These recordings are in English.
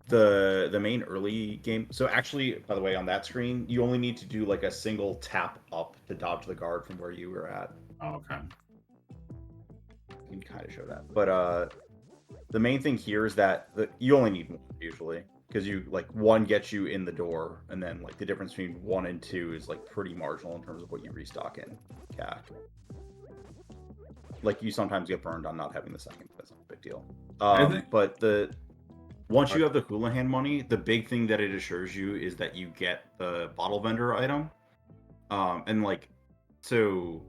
the main early game. So actually, by the way, on that screen, you only need to do like a single tap up to dodge the guard from where you were at. Oh, okay. I can kind of show that, but the main thing here is that you only need one usually, because you like one gets you in the door, and then like the difference between 1 and 2 is like pretty marginal in terms of what you restock in CAC. Like you sometimes get burned on not having the second, but that's not a big deal. But once you have the Houlihan money, the big thing that it assures you is that you get the bottle vendor item, and like so.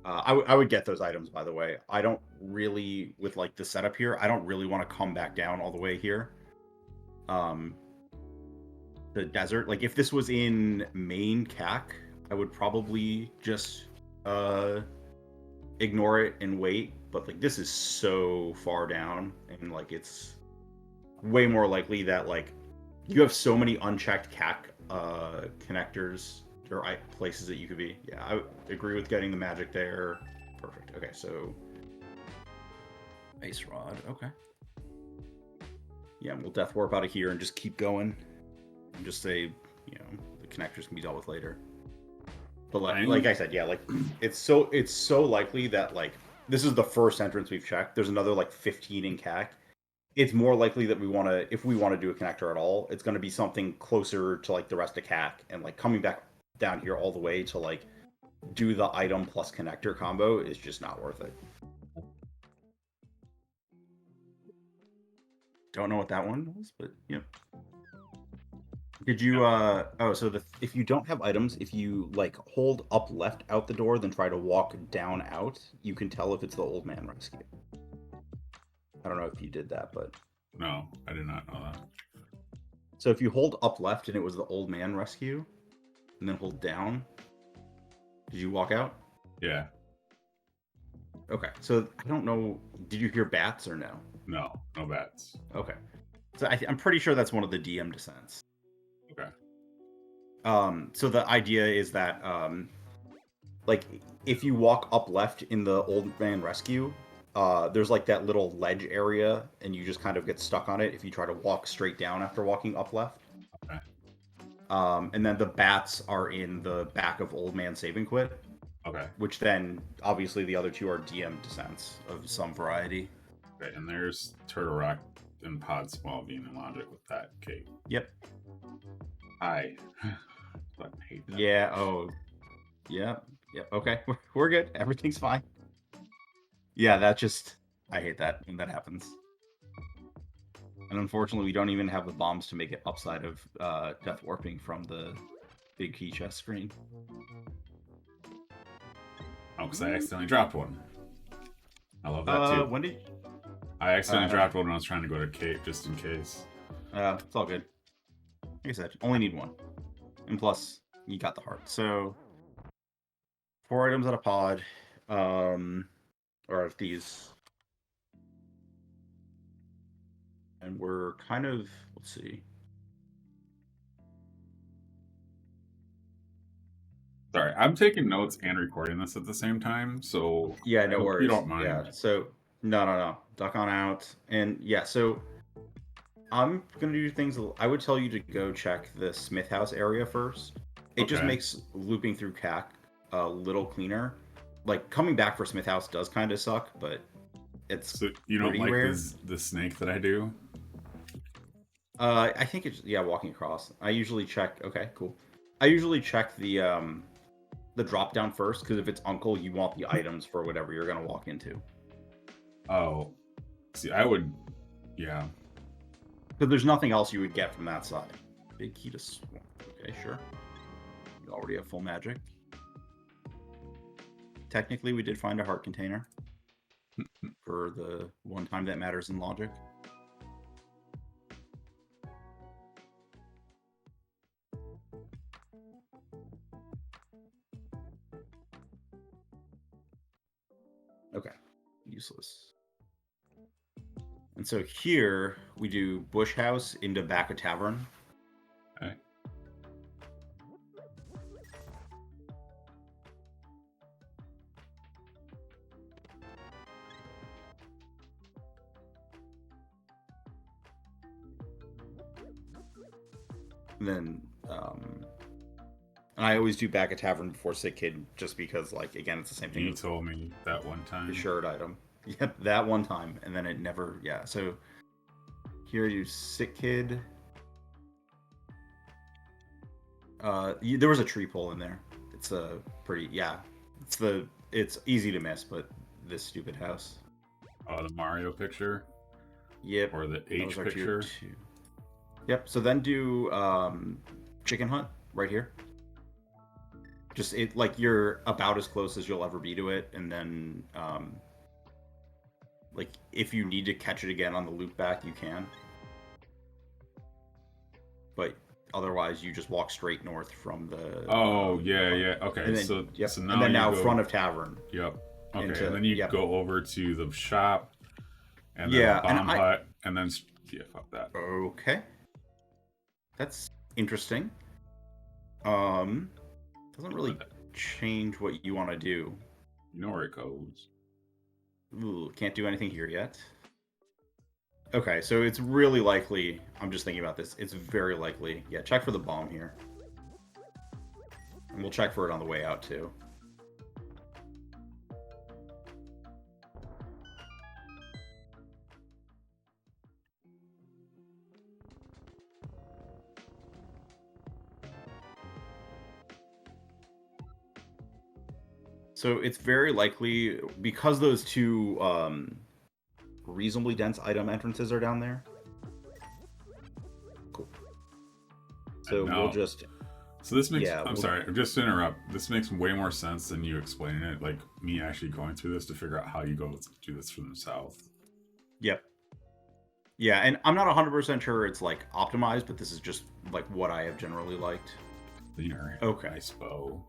I would get those items, by the way. I don't really, with like the setup here, I don't really want to come back down all the way here. The desert, like if this was in main CAC, I would probably just ignore it and wait. But like this is so far down, and like it's way more likely that like you have so many unchecked CAC connectors or places that you could be. Yeah, I agree with getting the magic there. Perfect. Okay, so ice rod. Okay. Yeah, we'll death warp out of here and just keep going, and just say, you know, the connectors can be dealt with later. But like I said, yeah, like it's so likely that like this is the first entrance we've checked. There's another like 15 in CAC. It's more likely that if we want to do a connector at all, it's going to be something closer to like the rest of CAC, and like coming back down here all the way to like do the item plus connector combo is just not worth it. Don't know what that one was, but yep. Did you if you don't have items, if you like hold up left out the door, then try to walk down out, you can tell if it's the old man rescue. I don't know if you did that, but no, I did not know that. So if you hold up left and it was the old man rescue, and then hold down, did you walk out? Yeah. Okay, so I don't know. Did you hear bats or no? No bats. Okay, so I'm pretty sure that's one of the DM descents. Okay. So the idea is that like if you walk up left in the old man rescue, there's like that little ledge area, and you just kind of get stuck on it if you try to walk straight down after walking up left. Okay. And then the bats are in the back of Old Man Save and Quit. Okay. Which then, obviously, the other two are DM descents of some variety. Okay, and there's Turtle Rock and Pod Small being in logic with that cape. Yep. I hate that. Yeah, oh. Yeah, yeah, okay. We're good. Everything's fine. Yeah, I hate that when that happens. And unfortunately, we don't even have the bombs to make it upside of death warping from the big key chest screen. Oh, because I accidentally dropped one. I love that too. When did I accidentally dropped one when I was trying to go to cape just in case. It's all good. Like I said, only need one. And plus, you got the heart. So 4 items out of pod. Or of these. And we're kind of, let's see. Sorry, I'm taking notes and recording this at the same time, so yeah, no worries. You don't mind. Yeah, so no. Duck on out. And yeah, so I'm gonna do things. I would tell you to go check the Smith House area first. It just makes looping through CAC a little cleaner. Like coming back for Smith House does kind of suck, but it's so you don't like rare. the snake that I do. I think it's walking across. I usually check. Okay, cool. I usually check the drop down first, because if it's Uncle, you want the items for whatever you're gonna walk into. Oh, see, I would, yeah. Because there's nothing else you would get from that side. Big key to swamp. Okay, sure. You already have full magic. Technically, we did find a heart container for the one time that matters in logic. Okay, useless. And so here we do Bush House into back of Tavern. Okay. And then, and I always do back a tavern before Sick Kid, just because, like, again, it's the same thing. You told me that one time. Assured item. Yep, that one time, and then it never. Yeah. So here you Sick Kid. There was a tree pole in there. It's a pretty. Yeah. It's easy to miss, but this stupid house. Oh, the Mario picture. Yep. Or the H picture. Yep. So then do Chicken Hunt right here. Just it like you're about as close as you'll ever be to it, and then like if you need to catch it again on the loop back, you can. But otherwise, you just walk straight north from the. Oh yeah. Okay, and then, so yep. so now and then you now go, front of tavern. Yep. Okay, and then you go over to the shop, and then the bomb hut, and then fuck that. Okay. That's interesting. Doesn't really change what you want to do. You know where it goes. Ooh, can't do anything here yet. Okay, so it's really likely. I'm just thinking about this. It's very likely. Yeah, check for the bomb here. And we'll check for it on the way out, too. So it's very likely, because those two reasonably dense item entrances are down there. Cool. So we'll just... So this makes... I'm sorry, just to interrupt. This makes way more sense than you explaining it. Like, me actually going through this to figure out how you go do this from the south. Yep. Yeah, and I'm not 100% sure it's, like, optimized, but this is just, like, what I have generally liked. Cleaner. Okay. Nice bow.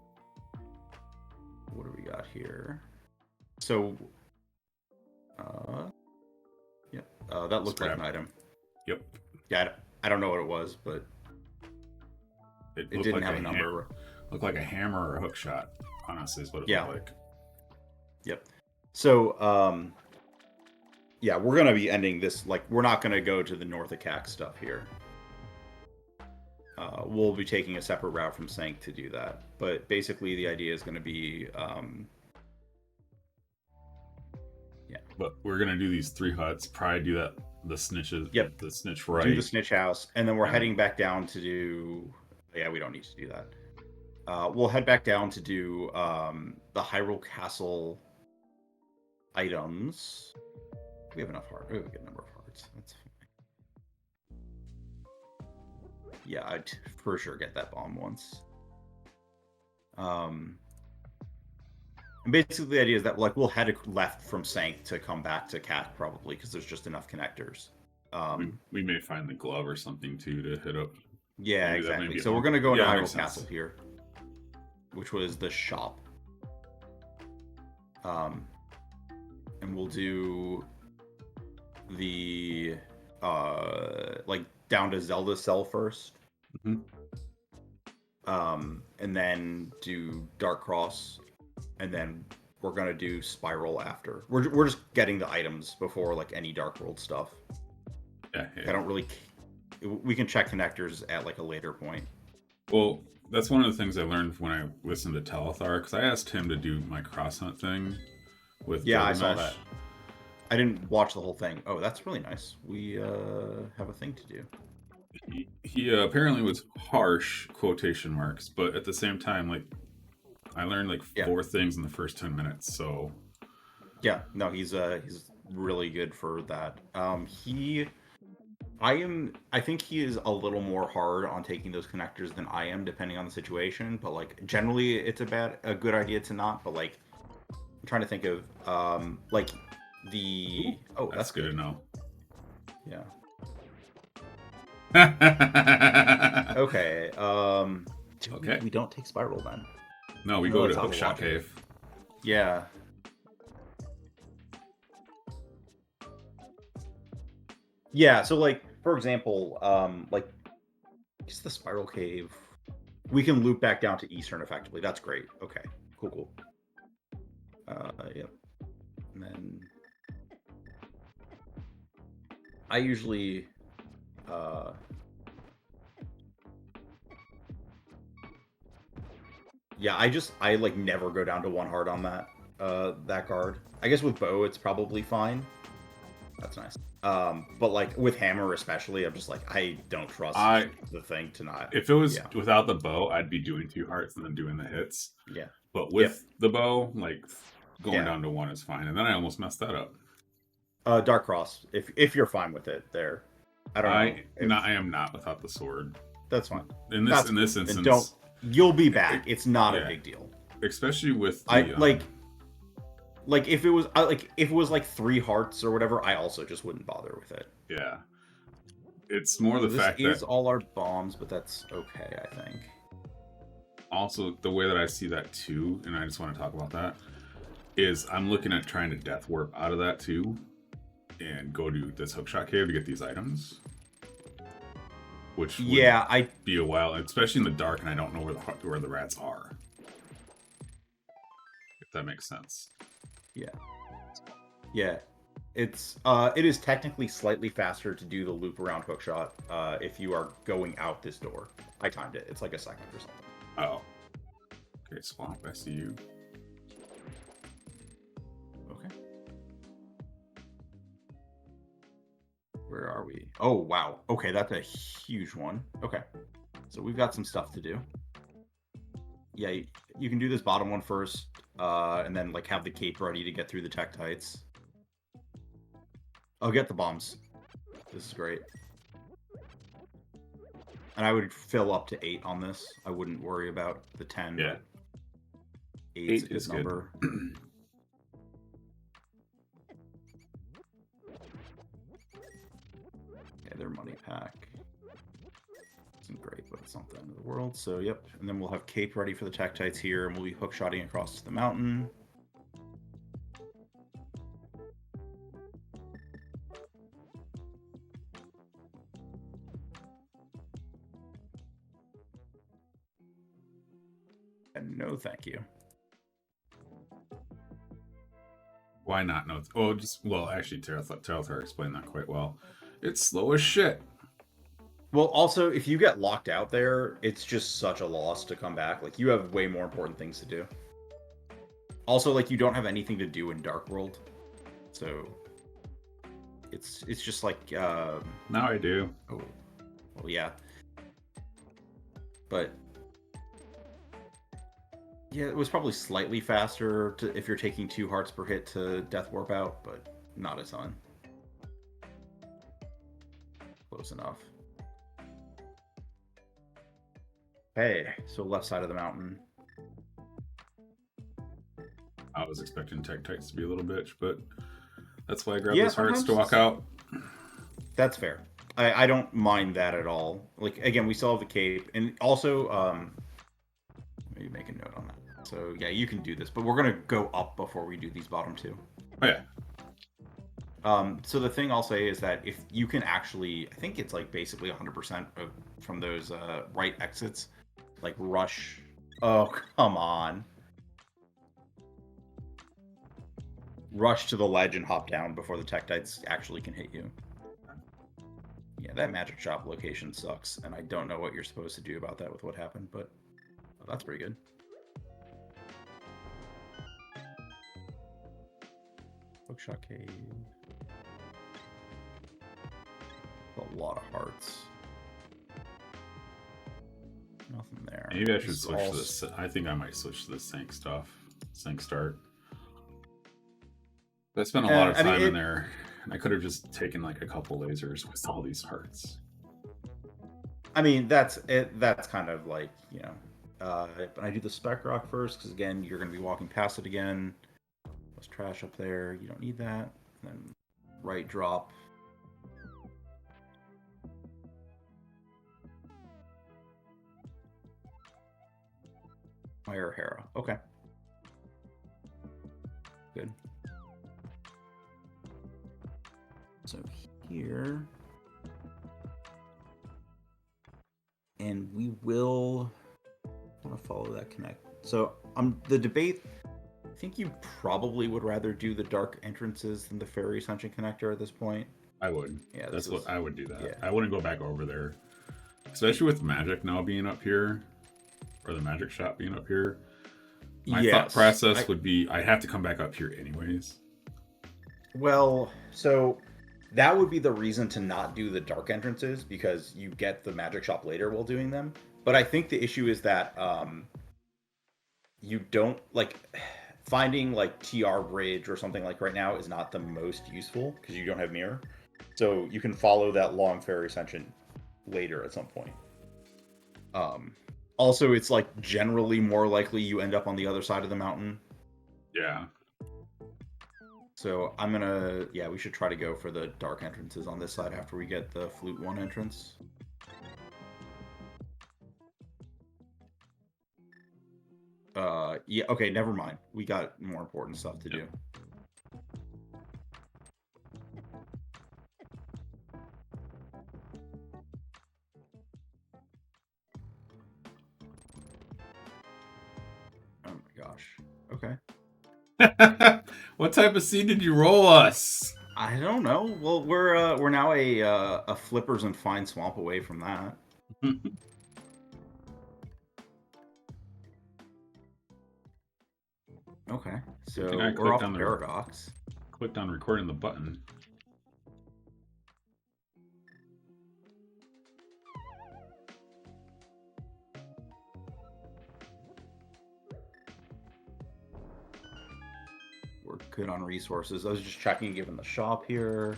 What do we got here? So, yep, that looked like an item. Yep. Yeah, I don't know what it was, but it didn't like have a number. Looked like a hammer or a hook shot, honestly, is what it looked like. Yep. So, yeah, we're going to be ending this, like, we're not going to go to the North of Cax stuff here. We'll be taking a separate route from Sank to do that. But basically, the idea is going to be... yeah. But we're going to do these 3 huts, probably do that, the snitches, yep. the snitch right. Do the snitch house, and then we're heading back down to do... Yeah, we don't need to do that. We'll head back down to do the Hyrule Castle items. We have enough hearts. We have a good number of hearts. That's fine. Yeah, I'd for sure get that bomb once. And basically the idea is that like we'll head left from Sank to come back to Cat probably because there's just enough connectors. We may find the glove or something too to hit up. Yeah, maybe exactly. So we're gonna go into Hyrule Castle here, which was the shop. And we'll do the like down to Zelda cell first. Mm-hmm. And then do Dark Cross, and then we're gonna do Spiral after. We're just getting the items before like any Dark World stuff. Yeah. I don't really. We can check connectors at like a later point. Well, that's one of the things I learned when I listened to Telethar, because I asked him to do my cross hunt thing with Gilgamesh. I saw that. I didn't watch the whole thing. Oh, that's really nice. We have a thing to do. He apparently was harsh, quotation marks, but at the same time, like, I learned like 4 things in the first 10 minutes, so... Yeah, no, he's really good for that. I think he is a little more hard on taking those connectors than I am, depending on the situation, but like, generally it's a good idea to not, but like, I'm trying to think of, like, the... Oh, that's good to know. Yeah. Okay. Okay. We don't take Spiral then. No, we go to Hookshot Cave. Yeah. Yeah. So, like, for example, like, is the Spiral Cave? We can loop back down to Eastern effectively. That's great. Okay. Cool. Yep. And then I usually Yeah, I like never go down to 1 heart on that guard. I guess with bow it's probably fine. That's nice. But like with hammer especially, I'm just like I don't trust the thing to not. If it was without the bow, I'd be doing 2 hearts and then doing the hits. Yeah. But with the bow, like going down to 1 is fine. And then I almost messed that up. Dark Cross, if you're fine with it, there. I don't know. I am not without the sword. That's fine. In this instance, you'll be back. It's not a big deal. Especially with the, like if it was like 3 hearts or whatever, I also just wouldn't bother with it. Yeah. It's more the fact that this is all our bombs, but that's okay, I think. Also, the way that I see that too, and I just want to talk about that, is I'm looking at trying to death warp out of that too, and go to this hookshot cave to get these items. Which would be a while, especially in the dark, and I don't know where the rats are. If that makes sense. Yeah. Yeah. It is technically slightly faster to do the loop around hookshot if you are going out this door. I timed it. It's like a second or something. Oh. Okay, Swamp, I see you. Okay. Where are we? Oh, wow. Okay, that's a huge one. Okay. So we've got some stuff to do. Yeah, you can do this bottom one first, and then like have the cape ready to get through the Tektites. I'll get the bombs. This is great. And I would fill up to 8 on this. I wouldn't worry about the 10. Yeah. 8's a good number. Okay, their money pack isn't great, but it's not the end of the world. So, yep. And then we'll have cape ready for the Tektites here, and we'll be hookshotting across the mountain. And no, thank you. Why not? No. Oh, actually, Terrathar explained that quite well. It's slow as shit. Well, also, if you get locked out there, it's just such a loss to come back. Like, you have way more important things to do. Also, like, you don't have anything to do in Dark World. So, it's just like... Now I do. Oh, well, yeah. But... yeah, it was probably slightly faster if you're taking 2 hearts per hit to death warp out, but not a ton. Close enough. Hey, so left side of the mountain. I was expecting Tektites to be a little bitch, but that's why I grabbed those hearts to walk out. That's fair. I don't mind that at all. Like, again, we still have the cape, and also, maybe make a note on that. So, yeah, you can do this, but we're going to go up before we do these bottom 2. Oh, yeah. So the thing I'll say is that if you can actually, I think it's like basically 100% from those right exits, like rush. Oh, come on. Rush to the ledge and hop down before the Tektites actually can hit you. Yeah, that magic shop location sucks, and I don't know what you're supposed to do about that with what happened, but that's pretty good. Hookshot cave. A lot of hearts. Nothing there. Maybe I should switch to this. I think I might switch to the sync stuff. Sync start. I spent a lot of time in there, and I could have just taken like a couple lasers with all these hearts. I mean, that's it. That's kind of like, you know. But I do the spec rock first, because again, you're going to be walking past it again. There's trash up there. You don't need that. And then right drop. Fire Hera. Okay. Good. So here. And we will want to follow that connect. So the debate, I think you probably would rather do the dark entrances than the fairy ascension connector at this point. I would. Yeah, that's what I would do that. Yeah. I wouldn't go back over there. Especially with magic now being up here. Or the magic shop being up here, My thought process would be I have to come back up here anyways. Well, so that would be the reason to not do the dark entrances, because you get the magic shop later while doing them. But I think the issue is that you don't like finding like TR bridge or something like right now is not the most useful because you don't have mirror. So you can follow that long ferry ascension later at some point. Also, it's like generally more likely you end up on the other side of the mountain. Yeah. So I'm gonna, yeah, we should try to go for the dark entrances on this side after we get the Flute 1 entrance. Yeah, okay, never mind. We got more important stuff to do. Oh my gosh. Okay. What type of seed did you roll us? I don't know. Well, we're now a Flippers and Fine Swamp away from that. Okay, so we're off the Paradox. Clicked on recording the button. We're good on resources. I was just checking, given the shop here.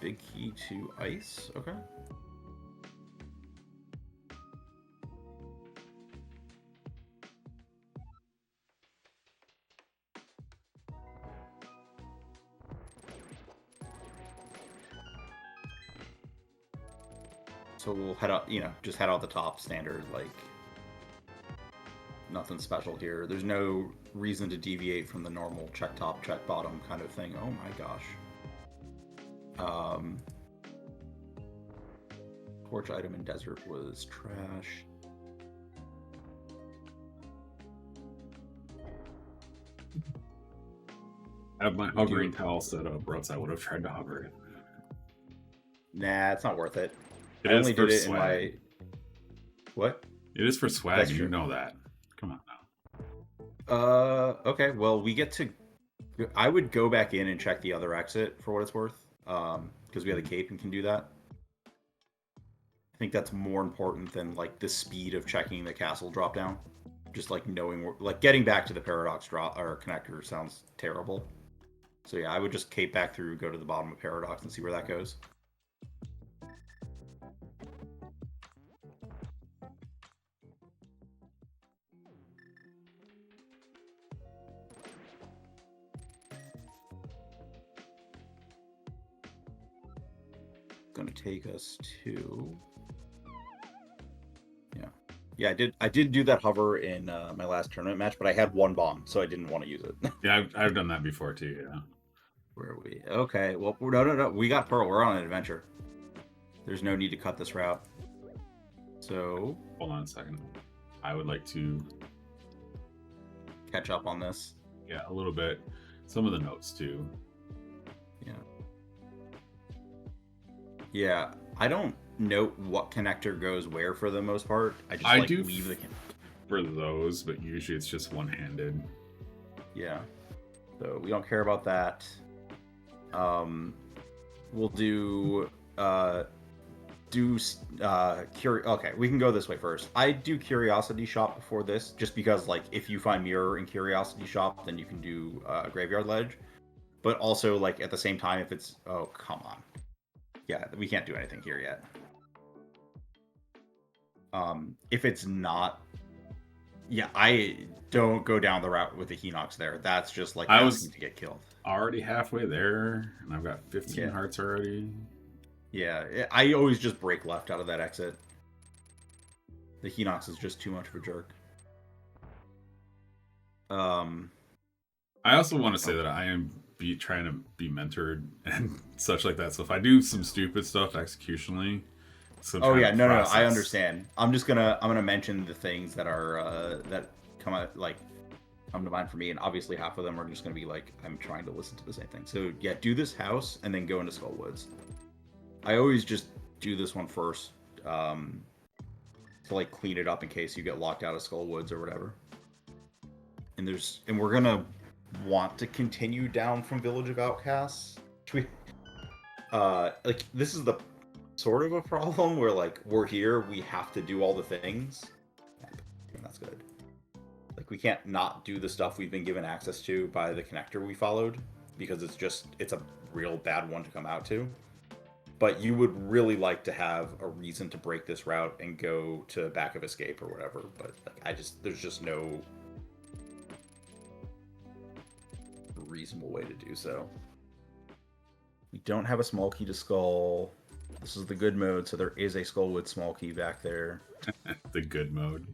Big key to ice. Okay. So we'll head up, just head out the top standard, like nothing special here. There's no reason to deviate from the normal check top, check bottom kind of thing. Oh my gosh. Torch item in desert was trash. I have my hovering towel set up, or else I would have tried to hover it. Nah, it's not worth it. I only did it swag. In my... What? It is for swag, you know that. Come on now. Okay, well, we get to... I would go back in and check the other exit for what it's worth, because we have the cape and can do that. I think that's more important than, like, the speed of checking the castle drop down. Just, like, knowing... Like, getting back to the Paradox drop or connector sounds terrible. So, yeah, I would just cape back through, go to the bottom of Paradox, and see where that goes. Going to take us to... Yeah, I did do that hover in my last tournament match, but I had one bomb, so I didn't want to use it. Yeah, I've done that before too, yeah. Where are we? Okay, well, no. We got Pearl. We're on an adventure. There's no need to cut this route. So... Hold on a second. I would like to... catch up on this. Yeah, a little bit. Some of the notes, too. Yeah. Yeah, I don't note what connector goes where for the most part. I just do leave the for those, but usually it's just one-handed. Yeah. So we don't care about that. We'll do okay, we can go this way first. I do Curiosity Shop before this, just because, like, if you find Mirror in Curiosity Shop, then you can do Graveyard Ledge. But also, like, at the same time, if it's... Oh, come on. Yeah, we can't do anything here yet. If it's not... Yeah, I don't go down the route with the Hinox there. That's just, like, asking to get killed. Already halfway there, and I've got 15 hearts already. Yeah, I always just break left out of that exit. The Hinox is just too much of a jerk. I also want to say that I am trying to be mentored and such like that. So if I do some stupid stuff executionally, oh yeah, no, I understand. I'm gonna mention the things that are that come to mind for me, and obviously half of them are just gonna be like I'm trying to listen to the same thing. So yeah, do this house and then go into Skullwoods. I always just do this one first to like clean it up in case you get locked out of Skullwoods or whatever. and we're gonna want to continue down from Village of Outcasts. Should we, like this is the sort of a problem where like we're here, we have to do all the things. And that's good. Like we can't not do the stuff we've been given access to by the connector we followed because it's a real bad one to come out to. But you would really like to have a reason to break this route and go to Back of Escape or whatever. But like, there's just no reasonable way to do so. We don't have a small key to Skull. This is the good mode, so there is a Skullwood small key back there. The good mode.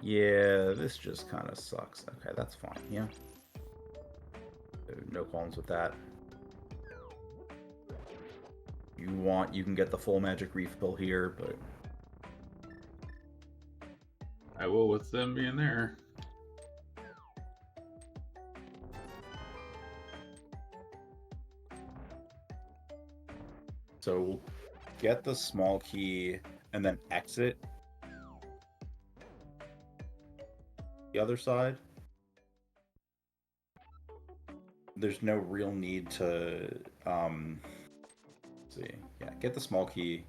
Yeah, this just kind of sucks. Okay, that's fine. Yeah. No qualms with that. You can get the full magic refill here, but I will with them being there. so we'll get the small key and then exit the other side. There's no real need to see. Yeah, get the small key.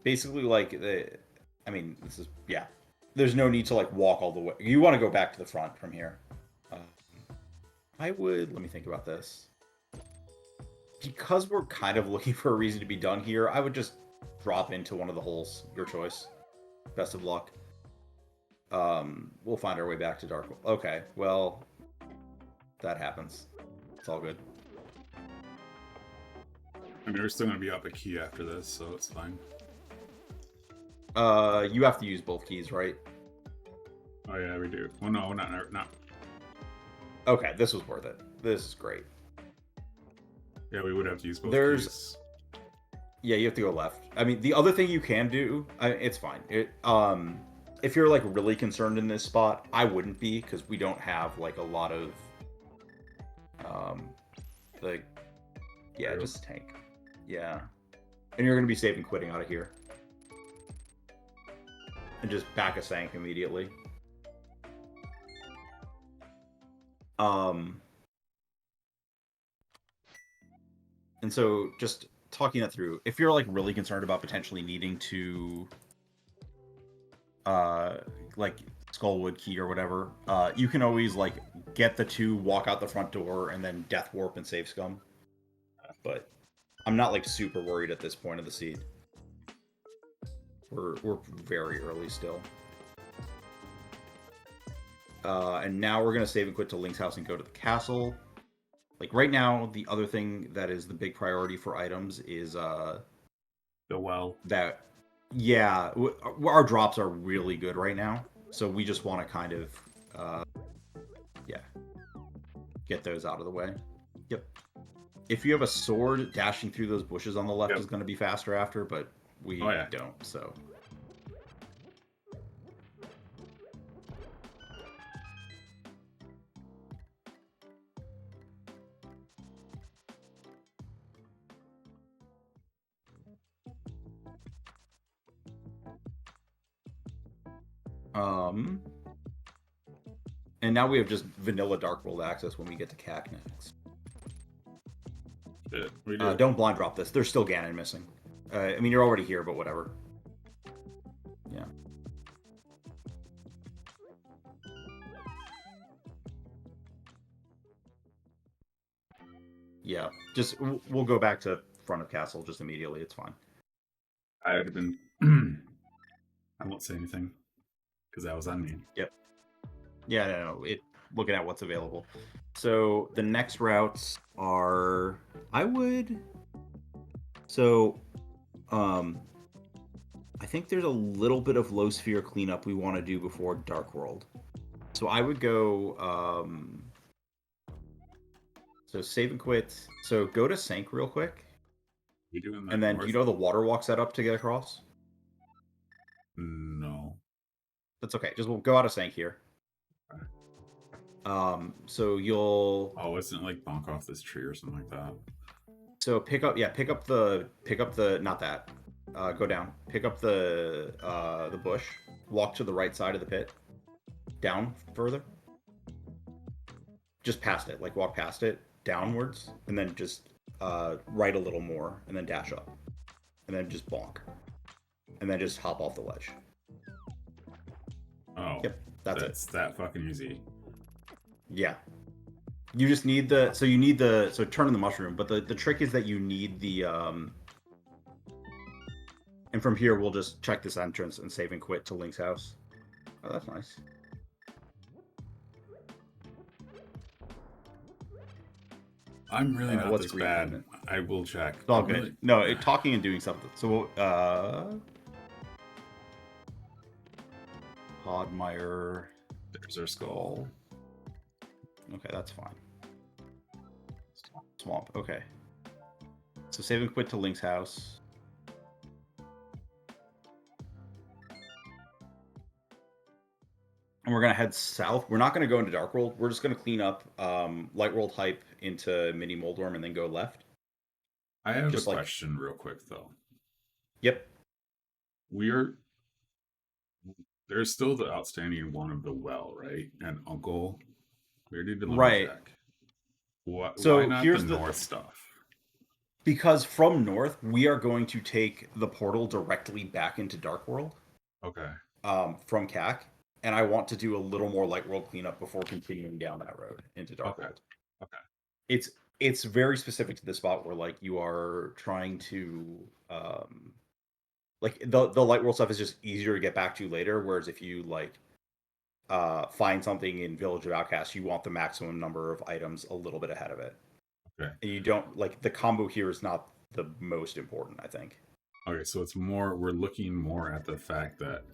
Basically, like this is there's no need to like walk all the way. You want to go back to the front from here. Let me think about this. Because we're kind of looking for a reason to be done here, I would just drop into one of the holes. Your choice. Best of luck. We'll find our way back to Dark. Okay, well, that happens. It's all good. I mean, we're still gonna be up a key after this, so it's fine. You have to use both keys, right? Oh yeah, we do. Well, no, not. Okay, this was worth it. This is great. Yeah, we would have to use both keys. Yeah, you have to go left. I mean, the other thing you can do, it's fine. If you're like really concerned in this spot, I wouldn't be because we don't have like a lot of, just tank. Yeah, and you're gonna be saving quitting out of here, and just back a sank immediately. And so just talking that through, if you're like really concerned about potentially needing to like Skullwood key or whatever, you can always like get the two, walk out the front door, and then death warp and save scum. But I'm not like super worried at this point of the seed. We're very early still. And now we're gonna save and quit to Link's house and go to the castle. Like right now, the other thing that is the big priority for items is the well. Our drops are really good right now, so we just want to kind of get those out of the way. Yep. If you have a sword, dashing through those bushes on the left is going to be faster after, but we don't. So. And now we have just vanilla Dark World access when we get to CAC next. Yeah, we do. Don't blind drop this. There's still Ganon missing. I mean, you're already here, but whatever. Yeah. Yeah. Just we'll go back to front of castle just immediately. It's fine. I've been. I won't say anything because that was on me. Yep. Yeah, no. Looking at what's available. So the next routes are, I think there's a little bit of low sphere cleanup we want to do before Dark World. So I would go, so save and quit. So go to Sank real quick. You doing that? And then, do you know the water walk setup to get across? No. That's okay. Just we'll go out of Sank here. So you'll Oh, isn't it like bonk off this tree or something like that? pick up the not that. Go down. Pick up the bush. Walk to the right side of the pit. Down further. Just past it. Like walk past it downwards, and then just right a little more, and then dash up, and then just bonk, and then just hop off the ledge. Oh, Yep, that's it. that fucking easy. Yeah. You just need so turn in the mushroom, but the trick is that you need the and from here we'll just check this entrance and save and quit to Link's house. Oh, that's nice. I'm really not what's this green bad. movement? I will check. It's all I'm good. really- No, talking and doing something. So Podmire, There's our skull. okay, that's fine. Swamp, okay. So save and quit to Link's house. And we're gonna head south. We're not gonna go into Dark World. We're just gonna clean up Light World hype into Mini Moldworm and then go left. I have Just a like- question real quick though. Yep. There's still the outstanding one of the well, right? And Uncle. We already did Right. Lumberjack. What? So why not here's the the- north stuff? Because from north, we are going to take the portal directly back into Dark World Okay. from CAC, and I want to do a little more Light World cleanup before continuing down that road into Dark Okay. World. Okay. It's very specific to the spot where like you are trying to like the Light World stuff is just easier to get back to later, whereas if you like find something in Village of Outcasts, you want the maximum number of items a little bit ahead of it. Okay. And you don't like the combo here is not the most important, I think. Okay, so it's more we're looking more at the fact that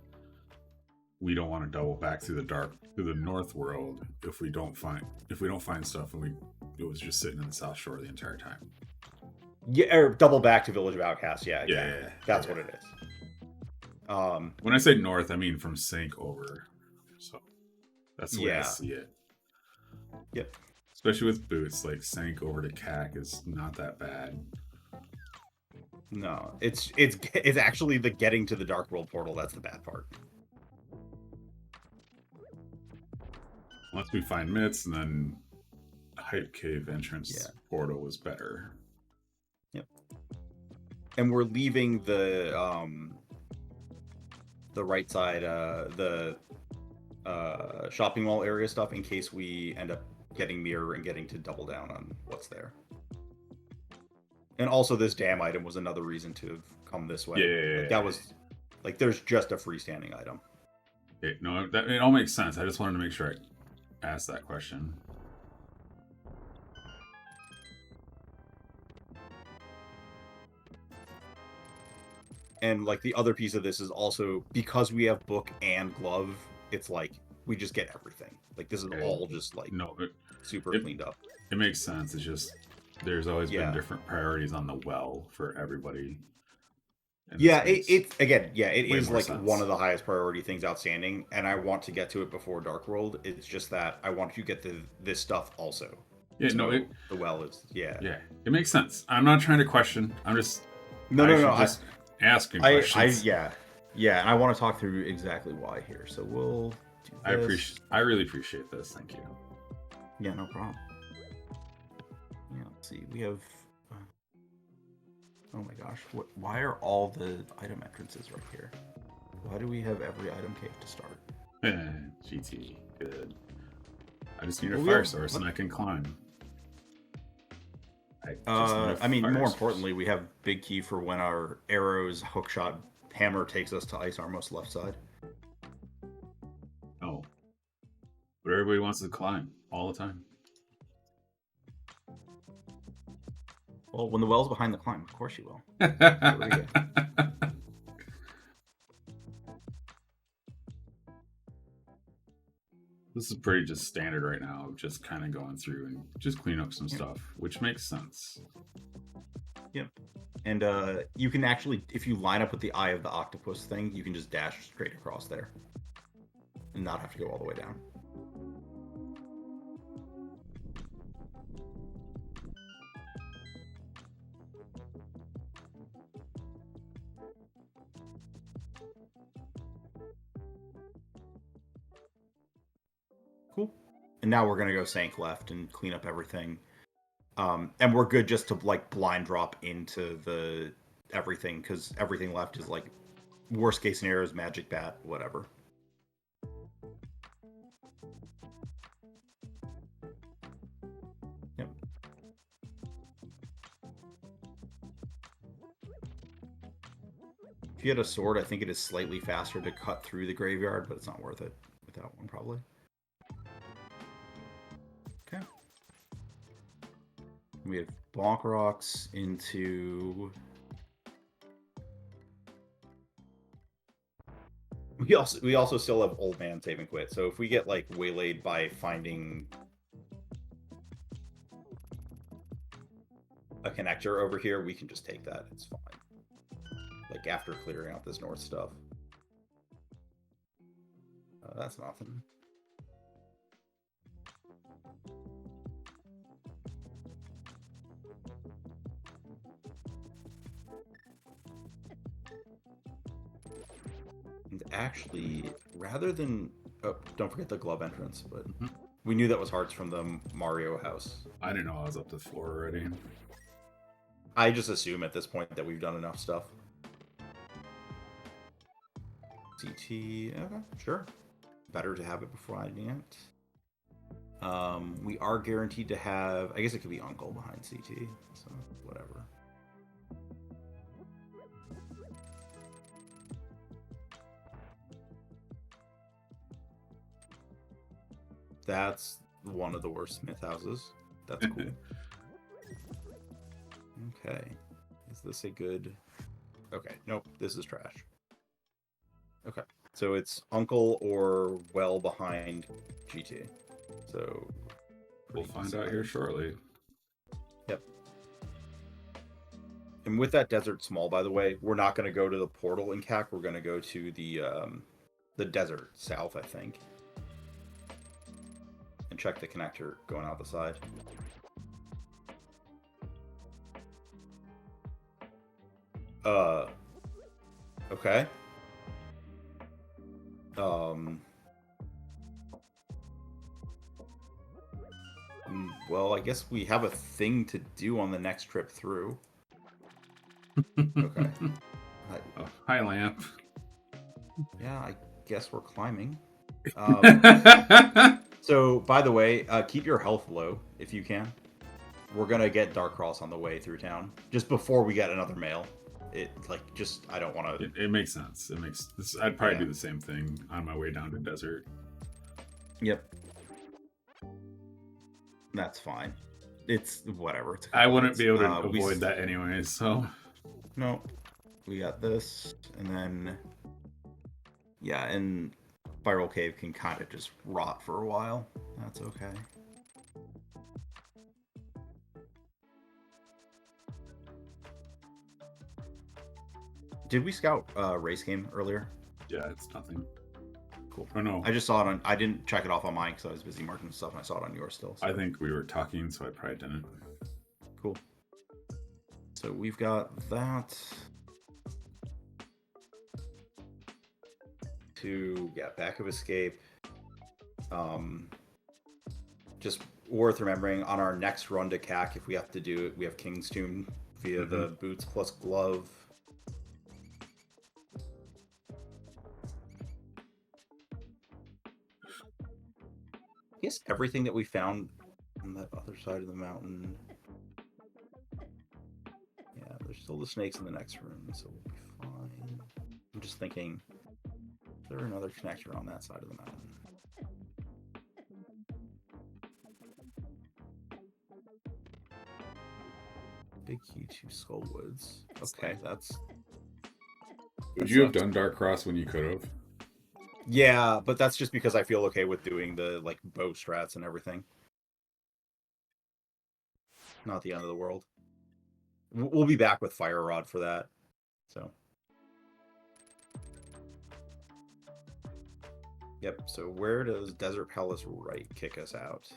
we don't want to double back through the north world if we don't find stuff and it was just sitting in the South Shore the entire time. Yeah, or double back to Village of Outcasts. Yeah, exactly. Yeah. That's Okay. what it is. When I say north, I mean from Sank over. So that's the way I Yeah. see it. Yep. Especially with boots, like Sank over to CAC is not that bad. No, it's actually the getting to the Dark World portal that's the bad part. Once we find Mitts, and then Hype Cave entrance portal was better. Yep. And we're leaving the right side, the shopping mall area stuff in case we end up getting mirror and getting to double down on what's there. And also, this damn item was another reason to have come this way. Yeah. Like, that was like there's just a freestanding item. No, it all makes sense. I just wanted to make sure I asked that question. And like the other piece of this is also because we have book and glove, it's like we just get everything. Like this is all just like super cleaned up. It makes sense. It's just there's always been different priorities on the well for everybody. Yeah, it is like sense. one of the highest priority things outstanding, and I want to get to it before Dark World. It's just that I want to get this stuff also. Yeah, so no, the well is Yeah, it makes sense. I'm not trying to question. I'm just asking questions. And I want to talk through exactly why here. So we'll do this. I really appreciate this. Thank you. Yeah, no problem. Yeah, let's see. We have. Oh my gosh! Why are all the item entrances right here? Why do we have every item cave to start? GT, good. I just need a fire source and I can climb. I mean, more importantly, we have big key for when our arrows hookshot hammer takes us to Ice Arml's left side. Oh, but everybody wants to climb all the time. Well, when the well's behind the climb, of course you will. This is pretty just standard right now, just kind of going through and just clean up some stuff, which makes sense. Yep. And you can actually, if you line up with the Eye of the Octopus thing, you can just dash straight across there and not have to go all the way down. Cool. And now we're gonna go Sank left and clean up everything. And we're good just to like blind drop into the everything, because everything left is like worst case scenario is magic bat, whatever. Yep. If you had a sword, I think it is slightly faster to cut through the graveyard, but it's not worth it without one, probably. Okay. We have Bonk Rocks into... We also still have Old Man Save and Quit, so if we get like waylaid by finding a connector over here, we can just take that. It's fine. Like after clearing out this north stuff. That's nothing. And actually, rather than... Oh, don't forget the glove entrance, but we knew that was hearts from the Mario house. I didn't know I was up to 4 already. I just assume at this point that we've done enough stuff. CT, okay, sure. Better to have it before I it. We are guaranteed to have... I guess it could be Uncle behind CT, so whatever. That's one of the worst Smith houses. That's cool. Okay. Is this a good... Okay, nope, this is trash. Okay, so it's Uncle or well behind GT. So... We'll find out here shortly. Yep. And with that desert small, by the way, we're not going to go to the portal in CAC. We're going to go to the desert south, I think. And check the connector going out the side. Okay. Well, I guess we have a thing to do on the next trip through. Okay. Oh, hi, Lamp. Yeah, I guess we're climbing. So, by the way, keep your health low if you can. We're gonna get Dark Cross on the way through town just before we get another mail. I don't want to. It makes sense. I'd probably do the same thing on my way down to desert. Yep. That's fine. It's whatever. I wouldn't be able to avoid that anyways, so. No. We got this, and then. Yeah, and Spiral Cave can kind of just rot for a while. That's okay. Did we scout race game earlier? Yeah, it's nothing. Cool. Oh no. I just saw it on... I didn't check it off on mine because I was busy marking stuff, and I saw it on yours still. So. I think we were talking, so I probably didn't. Cool. So we've got that. Back of escape. Just worth remembering on our next run to CAC, if we have to do it, we have King's Tomb via the boots plus glove. I guess everything that we found on that other side of the mountain. Yeah, there's still the snakes in the next room, so we'll be fine. I'm just thinking, is there another connector on that side of the mountain? Big Q2 Skullwoods. Okay, that's... Would you have done Dark Cross when you could have? Yeah, but that's just because I feel okay with doing the like bow strats and everything. Not the end of the world. We'll be back with Fire Rod for that. So. Yep, so where does Desert Palace right kick us out?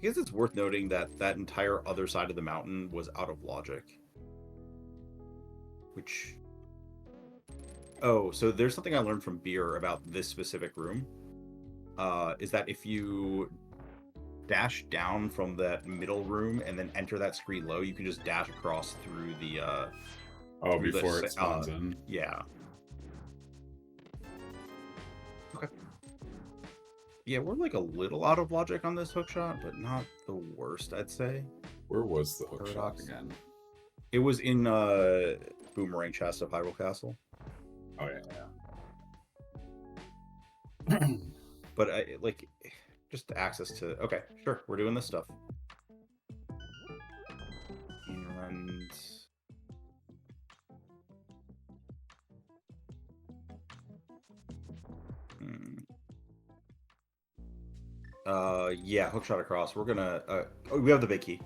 I guess it's worth noting that that entire other side of the mountain was out of logic. which... Oh, so there's something I learned from Beer about this specific room. Is that if you dash down from that middle room and then enter that screen low, you can just dash across through the... through before it spawns in? Yeah. Okay. Yeah, we're like a little out of logic on this hookshot, but not the worst, I'd say. Where was the hookshot Paradox. again? It was in Boomerang Chest of Hyrule Castle. Oh, yeah. But like, just access to... Okay, sure, we're doing this stuff. And... yeah, hookshot across. We're gonna... we have the big key.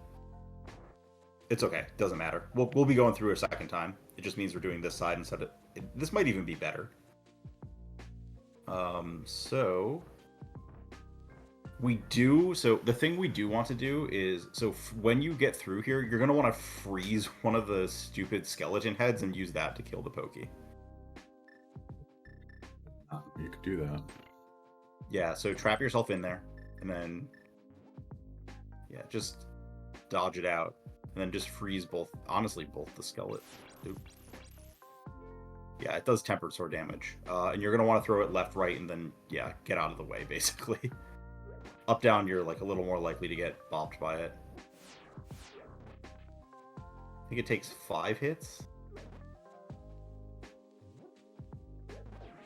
It's okay, doesn't matter. We'll be going through a second time. It just means we're doing this side instead of... This might even be better. So... So the thing we do want to do is... So when you get through here, you're going to want to freeze one of the stupid skeleton heads and use that to kill the Pokey. You could do that. Yeah, so trap yourself in there. And then... Yeah, just dodge it out. And then just freeze both... Honestly, both the skeleton... Oops. Yeah, it does tempered sword damage. And you're going to want to throw it left, right, and then, yeah, get out of the way, basically. Up, down, you're, like, a little more likely to get bopped by it. I think it takes 5 hits.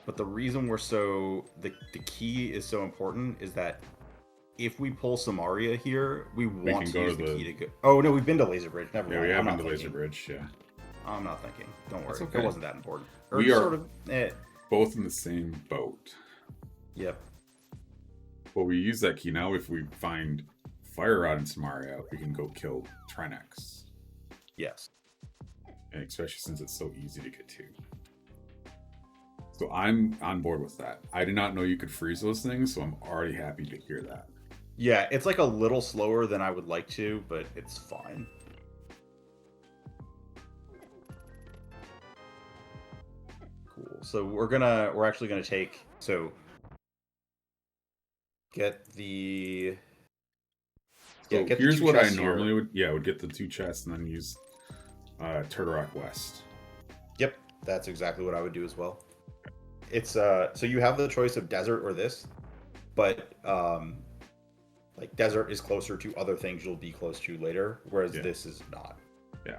But the reason we're so... The key is so important is that if we pull Samaria here, we want to use the key to go... Oh, no, we've been to Laser Bridge. Never mind. Yeah, we have been to Laser Bridge, yeah. I'm not thinking. Don't worry. Okay. It wasn't that important. Or We are sort of, both in the same boat. Yep. Well, we use that key now. If we find Fire Rod and Samaria, we can go kill Trinex. Yes. And especially since it's so easy to get to. So I'm on board with that. I did not know you could freeze those things, so I'm already happy to hear that. Yeah, it's like a little slower than I would like to, but it's fine. Cool. So we're actually gonna take, so get the... So get here's the what I chests normally here. would... Yeah, I would get the 2 chests and then use Turtle Rock West. Yep, that's exactly what I would do as well. It's so you have the choice of desert or this, but like desert is closer to other things you'll be close to later, whereas this is not. Yeah.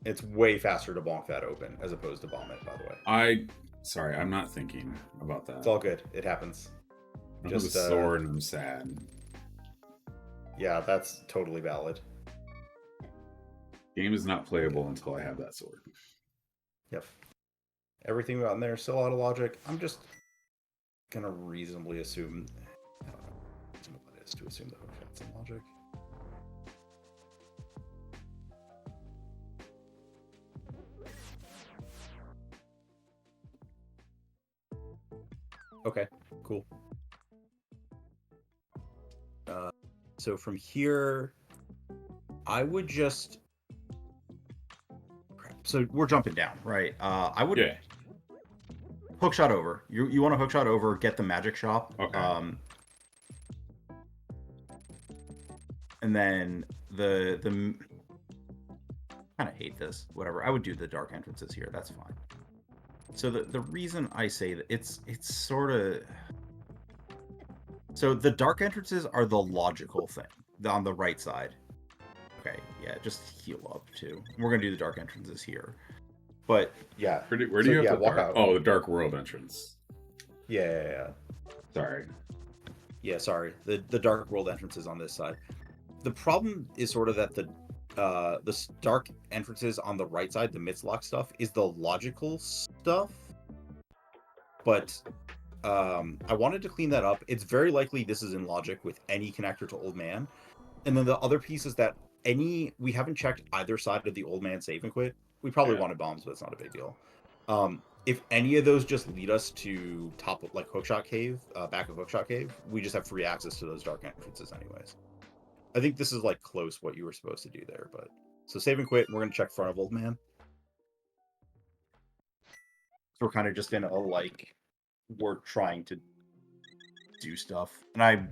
It's way faster to bonk that open as opposed to bomb it, by the way. Sorry, I'm not thinking about that. It's all good. It happens. I'm just the sword and I'm sad. Yeah, that's totally valid. Game is not playable until I have that sword. Yep. Everything out in there is still out of logic. I'm just gonna reasonably assume... I don't know what it is to assume the hookshot's in logic. Okay, cool. So from here, I would just... So we're jumping down, right? I would hookshot over. You want to hookshot over, get the magic shop. Okay. And then the kind of hate this. Whatever. I would do the dark entrances here. That's fine. So the reason I say that it's sort of... So the dark entrances are the logical thing on the right side. Okay, yeah, just heal up too. We're gonna do the dark entrances here, but yeah. Where do you have the dark? Oh, the Dark World entrance. Yeah. Sorry. Yeah, sorry. The Dark World entrance is on this side. The problem is sort of that the dark entrances on the right side, the Mitzlock stuff, is the logical stuff. But I wanted to clean that up. It's very likely this is in logic with any connector to Old Man. And then the other piece is that we haven't checked either side of the Old Man save and quit. We probably wanted bombs, but it's not a big deal. If any of those just lead us to top of like Hookshot Cave, back of Hookshot Cave, we just have free access to those dark entrances anyways. I think this is like close what you were supposed to do there, but so save and quit. And we're gonna check front of old man. So we're kind of just in a like we're trying to do stuff, and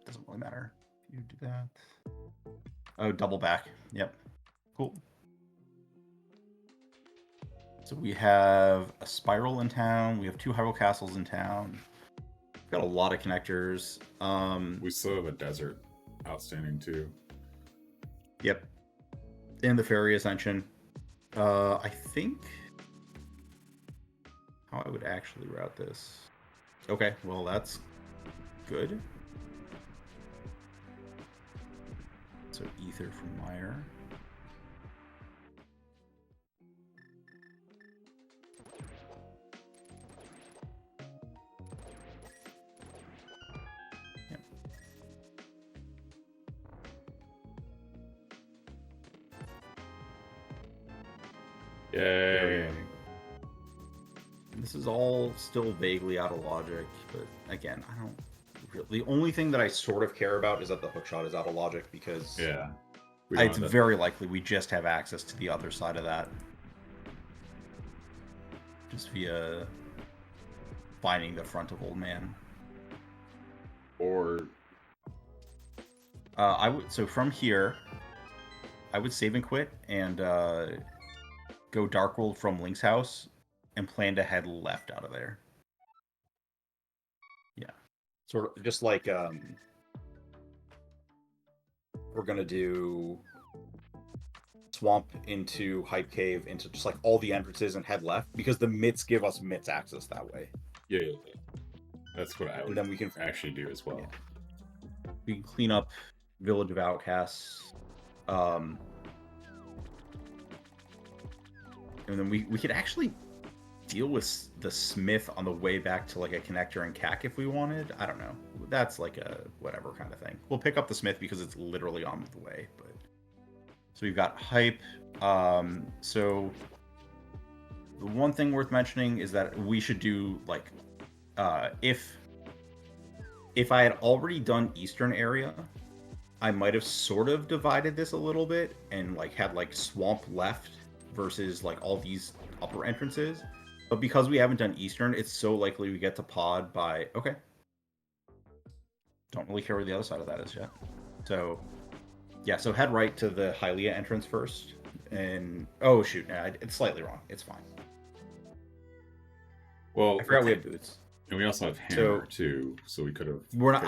doesn't really matter if you do that. Oh, double back. Yep, cool. So we have a spiral in town. We have 2 Hyrule castles in town. We've got a lot of connectors. We still have a desert outstanding too. Yep. And the ferry ascension. I think how I would actually route this. Okay, well that's good. So ether from Meyer. Yay. This is all still vaguely out of logic, but again, I don't really. The only thing that I sort of care about is that the hookshot is out of logic because it's very likely we just have access to the other side of that. Just via finding the front of old man. Or so from here, I would save and quit and go Dark World from Link's house and plan to head left out of there. Yeah. Sort of just like we're gonna do swamp into Hype Cave into just like all the entrances and head left because the mitts give us mitts access that way. Yeah. That's what I would then we can actually do as well. Yeah. We can clean up Village of Outcasts. And then we could actually deal with the smith on the way back to like a connector and CAC if we wanted. I don't know. That's like a whatever kind of thing. We'll pick up the smith because it's literally on the way. But so we've got hype. So the one thing worth mentioning is that we should do like if I had already done Eastern area, I might have sort of divided this a little bit and like had like swamp left versus like all these upper entrances. But because we haven't done Eastern, it's so likely we get to pod by... Okay. Don't really care where the other side of that is yet. So, yeah, so head right to the Hylia entrance first. And... Oh, shoot. Nah, it's slightly wrong. It's fine. Well, I forgot we have boots. And we also have hammer, too. So we could have... We're not...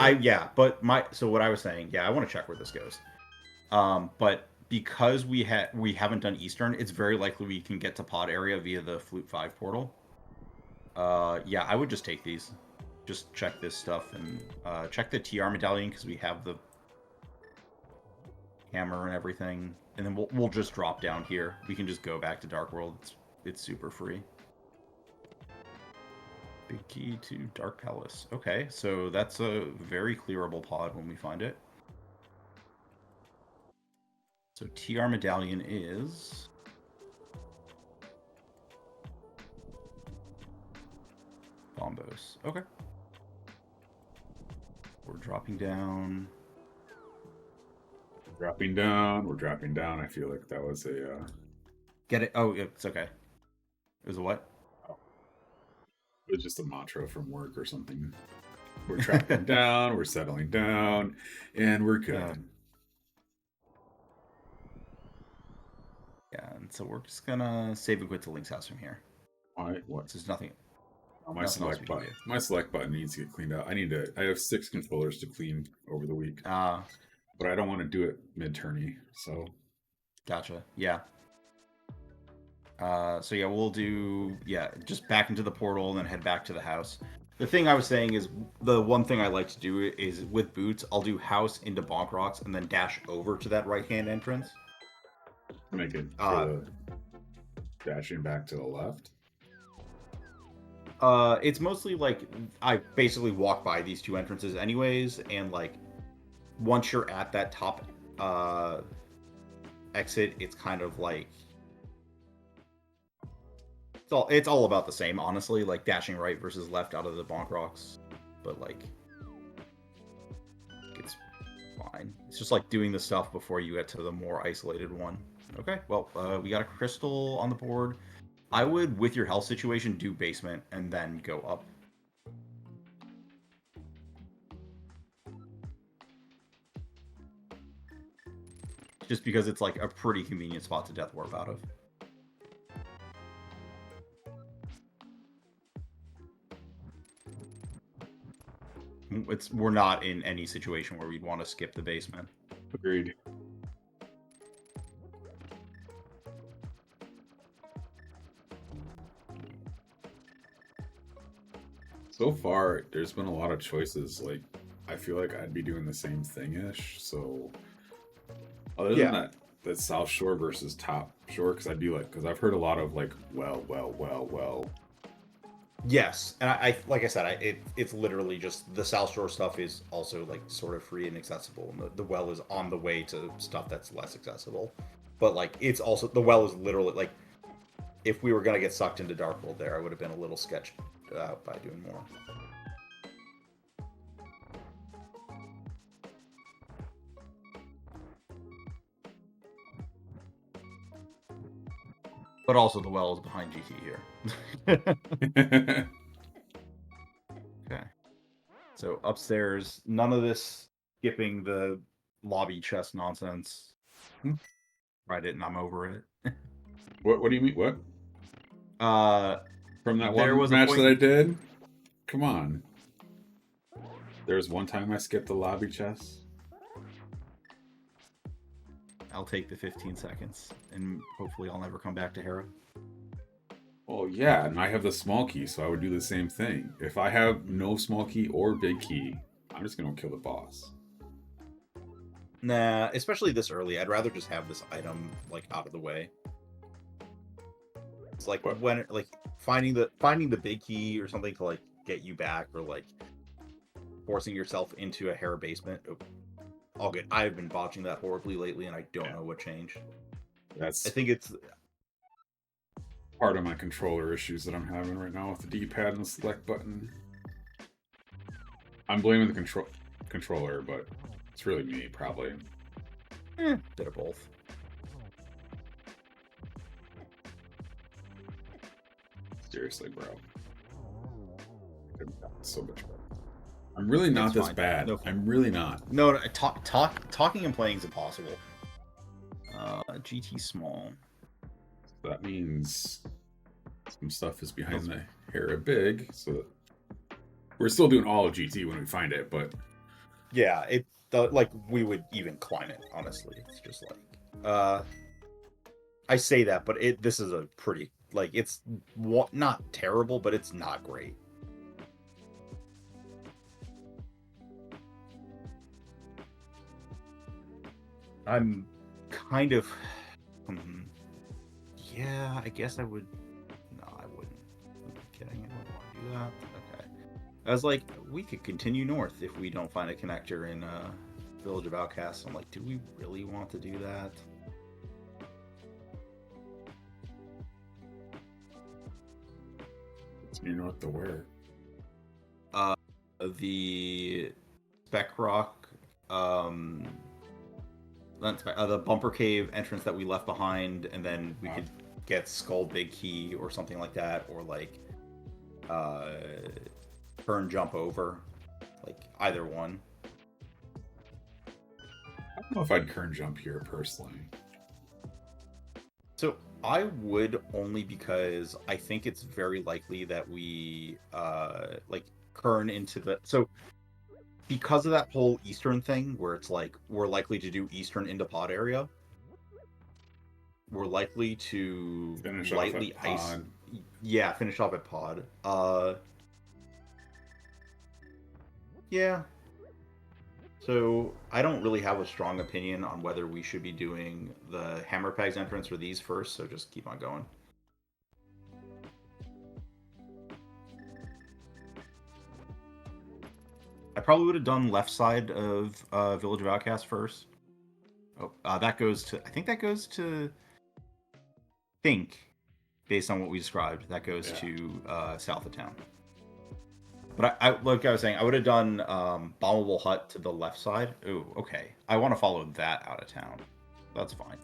but So what I was saying... Yeah, I want to check where this goes. But... Because we haven't done Eastern, it's very likely we can get to pod area via the Flute 5 portal. Yeah, I would just take these. Just check this stuff and check the TR medallion because we have the hammer and everything. And then we'll just drop down here. We can just go back to Dark World. It's super free. Big key to Dark Palace. Okay, so that's a very clearable pod when we find it. So TR medallion is... Bombos. Okay. We're dropping down. Dropping down. We're dropping down. I feel like that was a... Get it? Oh, it's okay. It was a what? Oh. It was just a mantra from work or something. We're dropping down. We're settling down. And we're good. Yeah, and so we're just gonna save and quit to Link's house from here. Alright, what? So there's nothing. Oh, my select button. My select button needs to get cleaned out. I have 6 controllers to clean over the week. But I don't want to do it mid-tourney, so. Gotcha. Yeah. So yeah, we'll do just back into the portal and then head back to the house. The thing I was saying is the one thing I like to do is with boots, I'll do house into Bonk Rocks and then dash over to that right-hand entrance. Make it for the dashing back to the left. It's mostly like I basically walk by these 2 entrances anyways, and like once you're at that top exit, it's kind of like it's all about the same, honestly. Like dashing right versus left out of the Bonk Rocks, but like it's Fine. It's just like doing the stuff before you get to the more isolated one. Okay, well, we got a crystal on the board. I would, with your health situation, do basement and then go up. Just because it's like a pretty convenient spot to death warp out of. We're not in any situation where we'd want to skip the basement. Agreed. So far, there's been a lot of choices. Like, I feel like I'd be doing the same thing-ish. So, other than that South Shore versus Top Shore, because I've heard a lot of like, well. Yes, and I like I said, it's literally just the South Shore stuff is also like sort of free and accessible, and the well is on the way to stuff that's less accessible. But like, it's also the well is literally like, if we were gonna get sucked into Dark World there, I would have been a little sketched out by doing more. But also the well is behind GT here. Okay. So upstairs, none of this skipping the lobby chest nonsense. Tried it and I'm over it. What do you mean? What? From that there one was match a point that I did? Come on. There was one time I skipped the lobby chess. I'll take the 15 seconds, and hopefully I'll never come back to Hera. Oh yeah, and I have the small key, so I would do the same thing. If I have no small key or big key, I'm just gonna kill the boss. Nah, especially this early. I'd rather just have this item like out of the way. It's like when like finding the big key or something to like get you back, or like forcing yourself into a Hera basement. Oh, all good. I've been botching that horribly lately, and I don't know what changed. I think it's part of my controller issues that I'm having right now with the D-pad and the select button. I'm blaming the controller, but it's really me, probably. Bit of both. Seriously, bro. So much better. I'm really not this bad. No, I'm really not. No, talking and playing is impossible. GT small. That means some stuff is behind the Hera big, so we're still doing all of GT when we find it, but yeah, like we would even climb it, honestly. It's just like I say that, but this is a pretty, like, it's not terrible, but it's not great. I'm kind of yeah, I guess I would. No, I wouldn't. I'm kidding. I wouldn't want to do that. Okay. I was like, we could continue north if we don't find a connector in Village of Outcasts. I'm like, do we really want to do that? Continue north to where? The Spec Rock, the Bumper Cave entrance that we left behind, and then we could get Skull Big Key or something like that, or like turn jump over, like either one. I don't know if I'd kern jump here personally. So I would, only because I think it's very likely that we like kern into the, so because of that whole eastern thing where it's like we're likely to do eastern into pod area, we're likely to finish lightly off at ice pod. Yeah, finish off at pod. Yeah, so I don't really have a strong opinion on whether we should be doing the Hammer Pegs entrance or these first, so just keep on going. I probably would have done left side of Village of Outcasts first. Oh, that goes to, I think that goes to, based on what we described, that goes to south of town. But like I was saying, I would have done bombable hut to the left side. Ooh, okay. I want to follow that out of town. That's fine.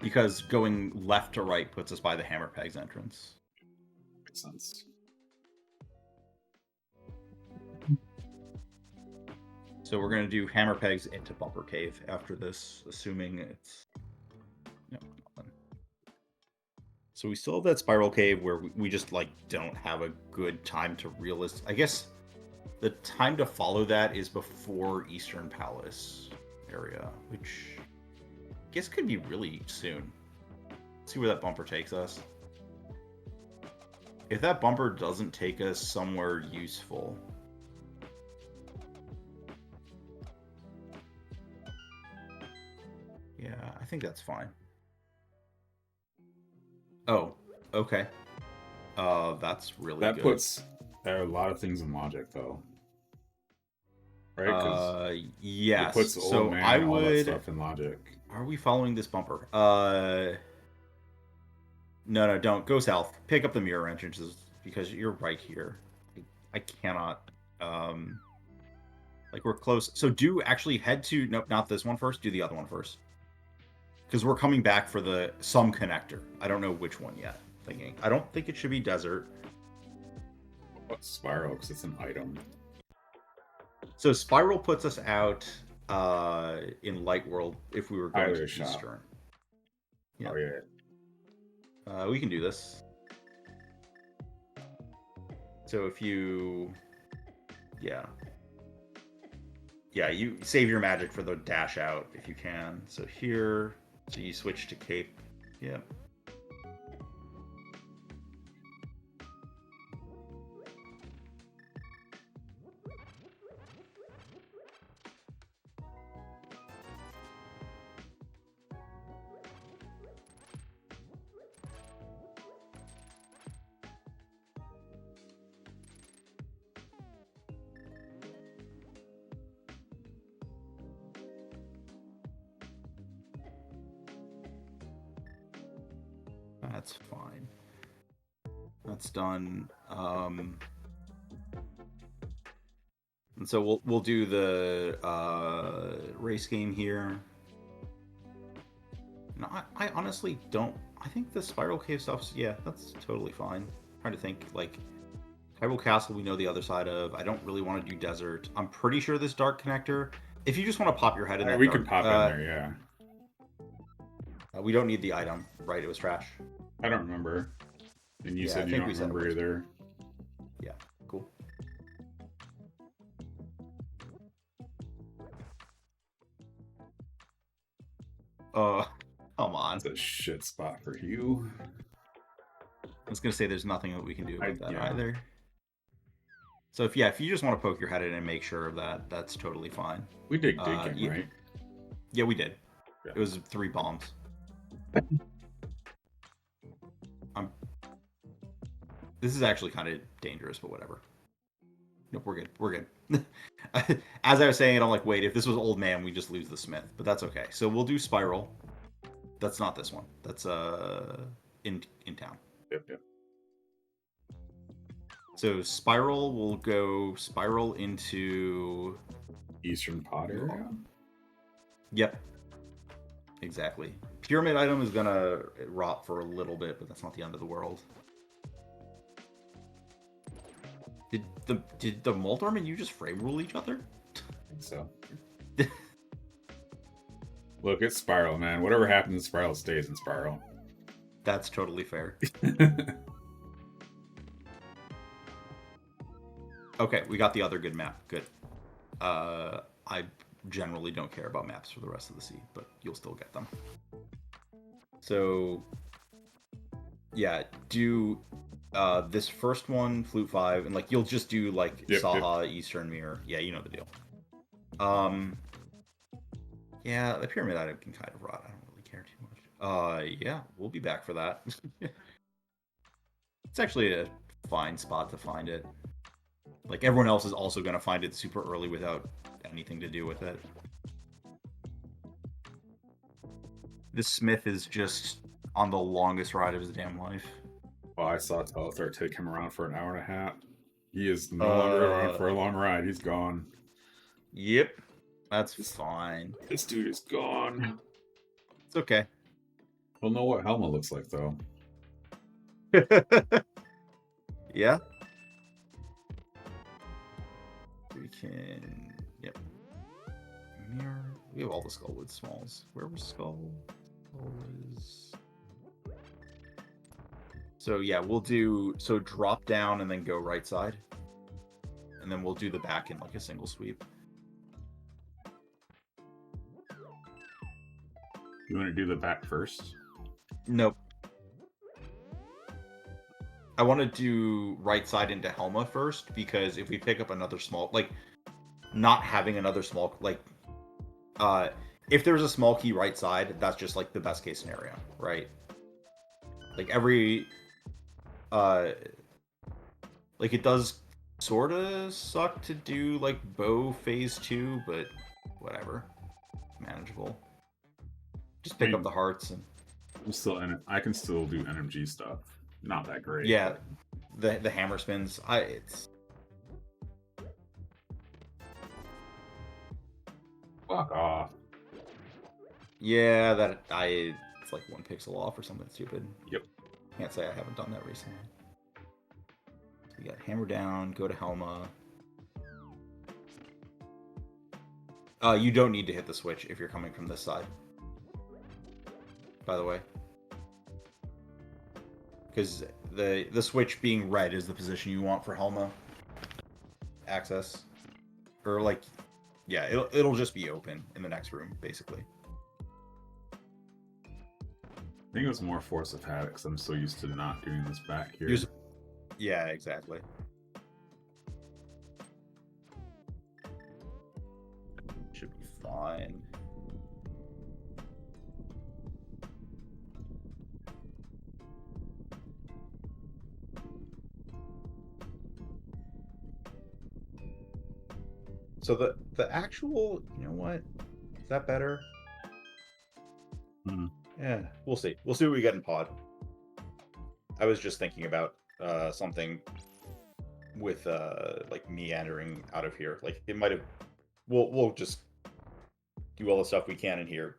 Because going left to right puts us by the Hammer Pegs entrance. Makes sense. So we're gonna do Hammer Pegs into Bumper Cave after this, assuming it's nothing. So we still have that Spiral Cave where we just like don't have a good time to I guess the time to follow that is before Eastern Palace area, which I guess could be really soon. Let's see where that bumper takes us. If that bumper doesn't take us somewhere useful, yeah, I think that's fine. Oh, okay. That's really that good. puts there are a lot of things in logic though, right? Yes. It puts old so man I all would. that stuff in logic. Are we following this bumper? No, don't go south. Pick up the mirror entrances because you're right here. I cannot. Like we're close. So do actually head to nope, not this one first. Do the other one first. Because we're coming back for the some connector. I don't know which one yet. I don't think it should be desert. What's spiral? Because it's an item. So spiral puts us out in light world if we were going to eastern. Yeah. Oh yeah. We can do this. So if you, yeah, you save your magic for the dash out if you can. So here, so you switch to cape. Yeah. That's fine. That's done. And so we'll do the race game here. No, I honestly don't. I think the Spiral Cave stuff's that's totally fine. I'm trying to think like Hyrule Castle. We know the other side of. I don't really want to do desert. I'm pretty sure this dark connector. If you just want to pop your head in, we could pop in there. Yeah. We don't need the item, right? It was trash. I don't remember. And you said you don't remember either. Yeah, cool. Come on. It's a shit spot for you. I was gonna say there's nothing that we can do about that either. So if you just want to poke your head in and make sure of that, that's totally fine. We did digging, right? Yeah, we did. Yeah. It was 3 bombs. This is actually kind of dangerous, but whatever. Nope, we're good. We're good. As I was saying it, I'm like, wait, if this was Old Man, we just lose the Smith. But that's okay. So we'll do Spiral. That's not this one. That's in town. Yep. So Spiral will go Spiral into Eastern Pod area. Yep. Exactly. Pyramid item is gonna rot for a little bit, but that's not the end of the world. Did the Moldorm and you just frame rule each other? I think so. Look, it's Spiral, man. Whatever happens in Spiral stays in Spiral. That's totally fair. Okay, we got the other good map. Good. I generally don't care about maps for the rest of the sea, but you'll still get them. So, yeah, do this first one, Flute 5, and like you'll just do like Saha, Eastern Mirror. Yeah, you know the deal. Yeah, the pyramid item can kind of rot. I don't really care too much. Yeah, we'll be back for that. It's actually a fine spot to find it. Like everyone else is also going to find it super early without anything to do with it. This Smith is just on the longest ride of his damn life. Well, I saw Telethar take him around for an hour and a half. He is no longer around for a long ride. He's gone. Yep. That's fine. This dude is gone. It's okay. We'll know what Helma looks like, though. Yeah. We can... Yep. Mirror. We have all the Skullwood smalls. Where was Skull? Skull is... So yeah, we'll do... So drop down and then go right side. And then we'll do the back in like a single sweep. You want to do the back first? Nope. I want to do right side into Helma first, because if we pick up another small... Like, not having another small... Like, if there's a small key right side, that's just like the best case scenario, right? Like every... Like it does sort of suck to do like bow phase 2, but whatever. It's manageable. Just pick up the hearts and... I'm still in it. I can still do NMG stuff. Not that great. Yeah, the hammer spins. It's... Fuck off. Yeah, it's like 1 pixel off or something stupid. Yep. Can't say I haven't done that recently. So we got hammer down, go to Helma. You don't need to hit the switch if you're coming from this side. By the way. Because the switch being red is the position you want for Helma access. Or like, yeah, it'll just be open in the next room, basically. I think it was more Force of Habit because I'm so used to not doing this back here. Yeah, exactly. Should be fine. So the actual, you know what? Is that better? Yeah, we'll see. We'll see what we get in pod. I was just thinking about something with like meandering out of here. Like it might have. We'll just do all the stuff we can in here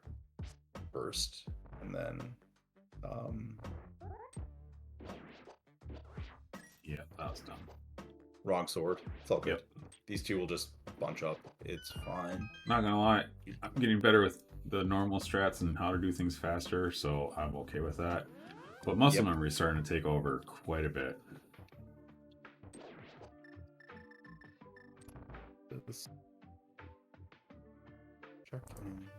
first, and then. Yeah, that was dumb. Wrong sword. It's all good. Yep. These two will just bunch up. It's fine. Not gonna lie, I'm getting better with the normal strats and how to do things faster, so I'm okay with that. But muscle memory is starting to take over quite a bit. Check things.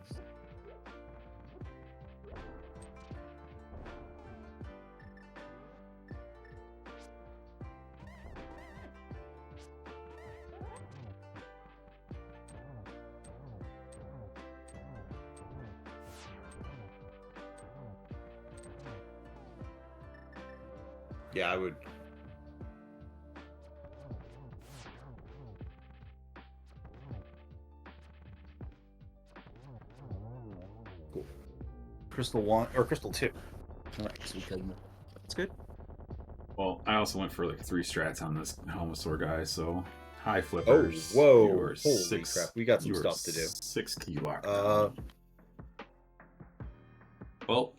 Yeah, I would. Cool. Crystal 1 or Crystal 2. That's good. Well, I also went for like 3 strats on this Helmasaur guy, so high flippers. Oh, whoa! You are Holy crap! We got some stuff to do. 6 key lock. Well,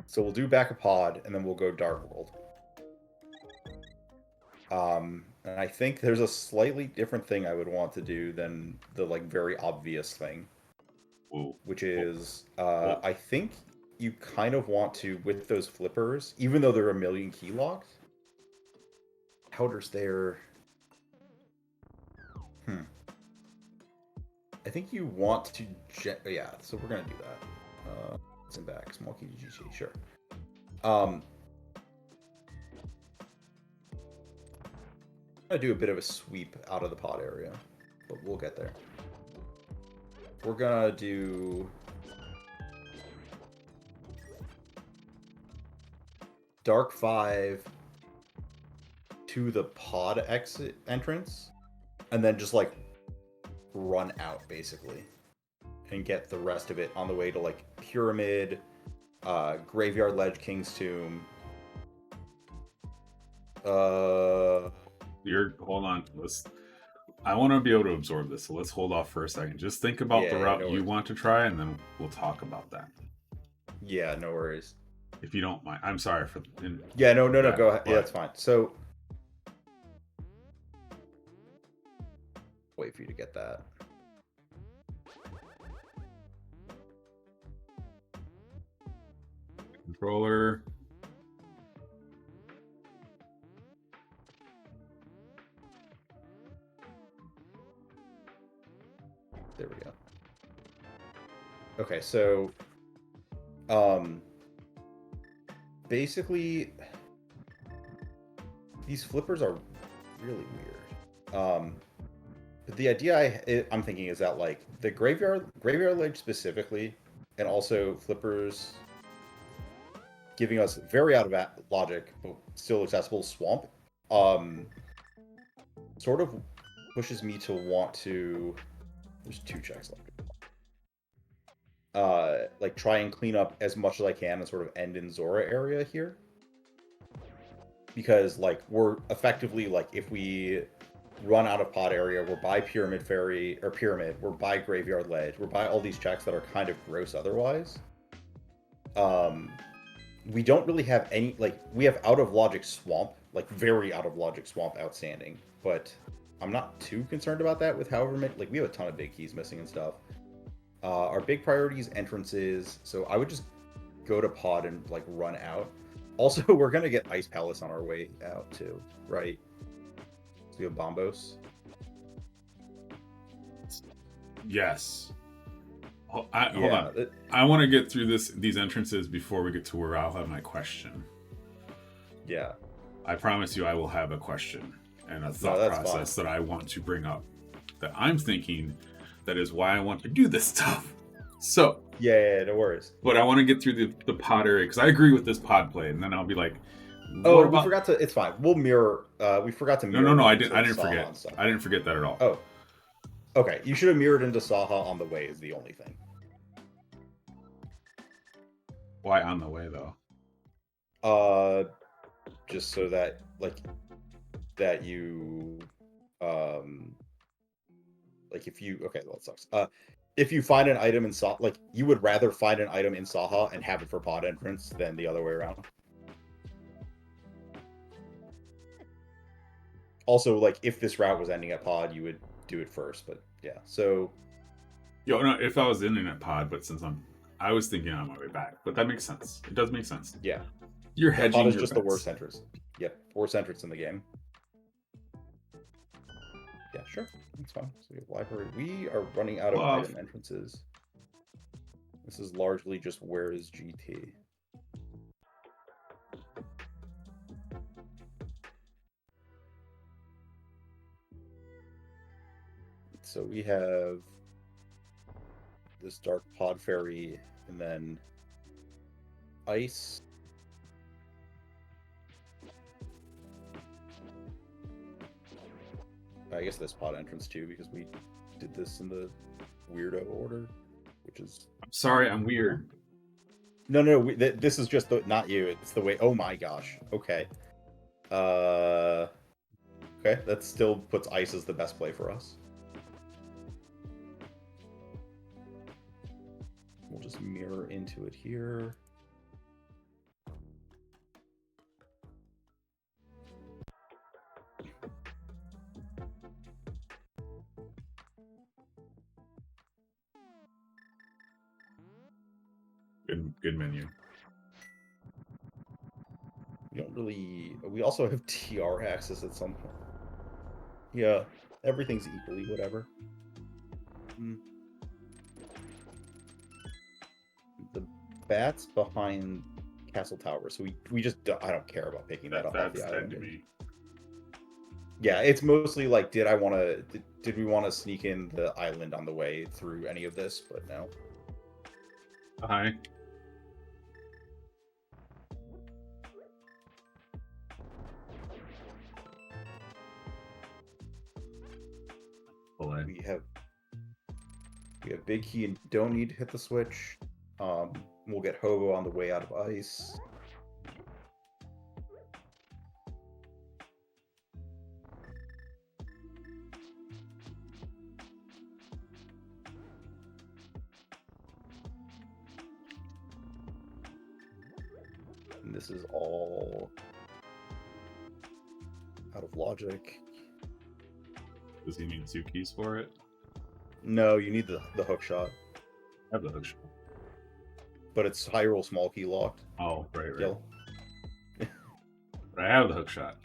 So we'll do back a pod, and then we'll go Dark World. And I think there's a slightly different thing I would want to do than the like very obvious thing, which is I think you kind of want to, with those flippers, even though they're a million key locks. Powder's there. I think you want to yeah. So we're gonna do that. And back, small key GG, sure. I do a bit of a sweep out of the pod area, but we'll get there. We're gonna do Dark 5 to the pod exit entrance, and then just like run out basically. And get the rest of it on the way to like Pyramid, Graveyard Ledge, King's Tomb. Hold on. I want to be able to absorb this, so let's hold off for a second. Just think about the route you want to try, and then we'll talk about that. Yeah, no worries. If you don't mind. I'm sorry for... Yeah, no, go ahead. Yeah, that's fine. So... Wait for you to get that. Controller. There we go. Okay, so basically these flippers are really weird. But the idea I'm thinking is that like the graveyard ledge specifically, and also flippers giving us very out of logic but still accessible swamp, sort of pushes me to want to. There's 2 checks left. Like try and clean up as much as I can and sort of end in Zora area here. Because like we're effectively like if we run out of pod area, we're by Pyramid Fairy or Pyramid, we're by Graveyard Ledge, we're by all these checks that are kind of gross otherwise. We don't really have any we have out of logic swamp, like very out of logic swamp outstanding, but I'm not too concerned about that with however many, we have a ton of big keys missing and stuff. Our big priority is entrances, so I would just go to pod and run out. Also, we're gonna get Ice Palace on our way out too, right? So we have Bombos. Yes. Hold on. I want to get through these entrances before we get to where I'll have my question. Yeah. I promise you I will have a question and a thought process that I want to bring up that I'm thinking that is why I want to do this stuff. So yeah, no worries. But I want to get through the pod area because I agree with this pod play, and then I'll be like, "Oh, we forgot to." It's fine. We'll mirror. We forgot to mirror. No. I didn't forget. I didn't forget that at all. Oh, okay. You should have mirrored into Saha on the way. Is the only thing. Why on the way though? Just so that that you if you that sucks. If you find an item in Saha, you would rather find an item in Saha and have it for pod entrance than the other way around. Also, if this route was ending at pod, you would do it first. But yeah, so. No, if I was ending at pod, but since I was thinking on my way back, but that makes sense. It does make sense. Yeah. You're hedging. Pod is just the worst entrance. Yep, worst entrance in the game. Yeah, sure. That's fine. So we have library. We are running out of item entrances. This is largely just where is GT. So we have this Dark Pod Fairy and then Ice. I guess this pod entrance too, because we did this in the weirdo order, which is. I'm sorry, I'm weird. No. This is just not you. It's the way. Oh my gosh. Okay. Okay, that still puts Ice as the best play for us. We'll just mirror into it here. Good menu. We don't really. We also have TR access at some point. Yeah, everything's equally whatever. The bat's behind Castle Tower, so we just I don't care about picking that up off the island. Yeah, it's mostly did we want to sneak in the island on the way through any of this, but no. Hi. We have big key and don't need to hit the switch. We'll get Hobo on the way out of ice. And this is all out of logic. Does he need 2 keys for it? No, you need the hook shot. I have the hook shot. But it's high roll small key locked. Oh, right. Yellow. But I have the hook shot.